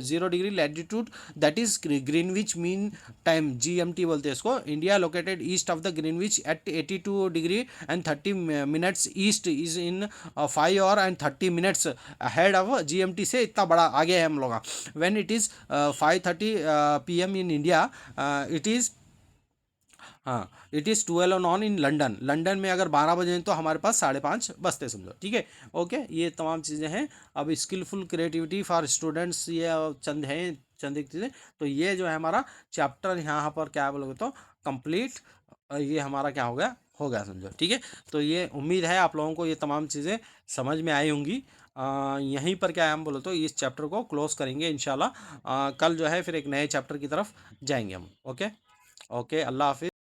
0 degree latitude, that is Greenwich mean time, GMT बोलते हैं इसको। India located east of the Greenwich at 82 degree and 30 minutes east, is in 5 hour and 30 minutes ahead of GMT से इतना बड़ा आगे है हम लोग। When it is 5:30 PM in India, it is, हाँ it is 12 on in London. London में अगर 12 बजे तो हमारे पास 5:30 बजते समझो, ठीक है। ओके, ये तमाम चीज़ें हैं। अब स्किलफुल क्रिएटिविटी फॉर स्टूडेंट्स, ये चंद हैं, चंद एक चीज़ें। तो ये जो है हमारा चैप्टर यहाँ पर क्या बोलोगे तो कंप्लीट, ये हमारा क्या हो गया समझो, ठीक है। तो ये उम्मीद है आप लोगों को ये तमाम चीज़ें समझ में आई होंगी। यहीं पर क्या है, हम बोलो तो इस चैप्टर को क्लोज करेंगे इंशाल्लाह। कल जो है फिर एक नए चैप्टर की तरफ जाएंगे हम। ओके, ओके, अल्लाह हाफिज़।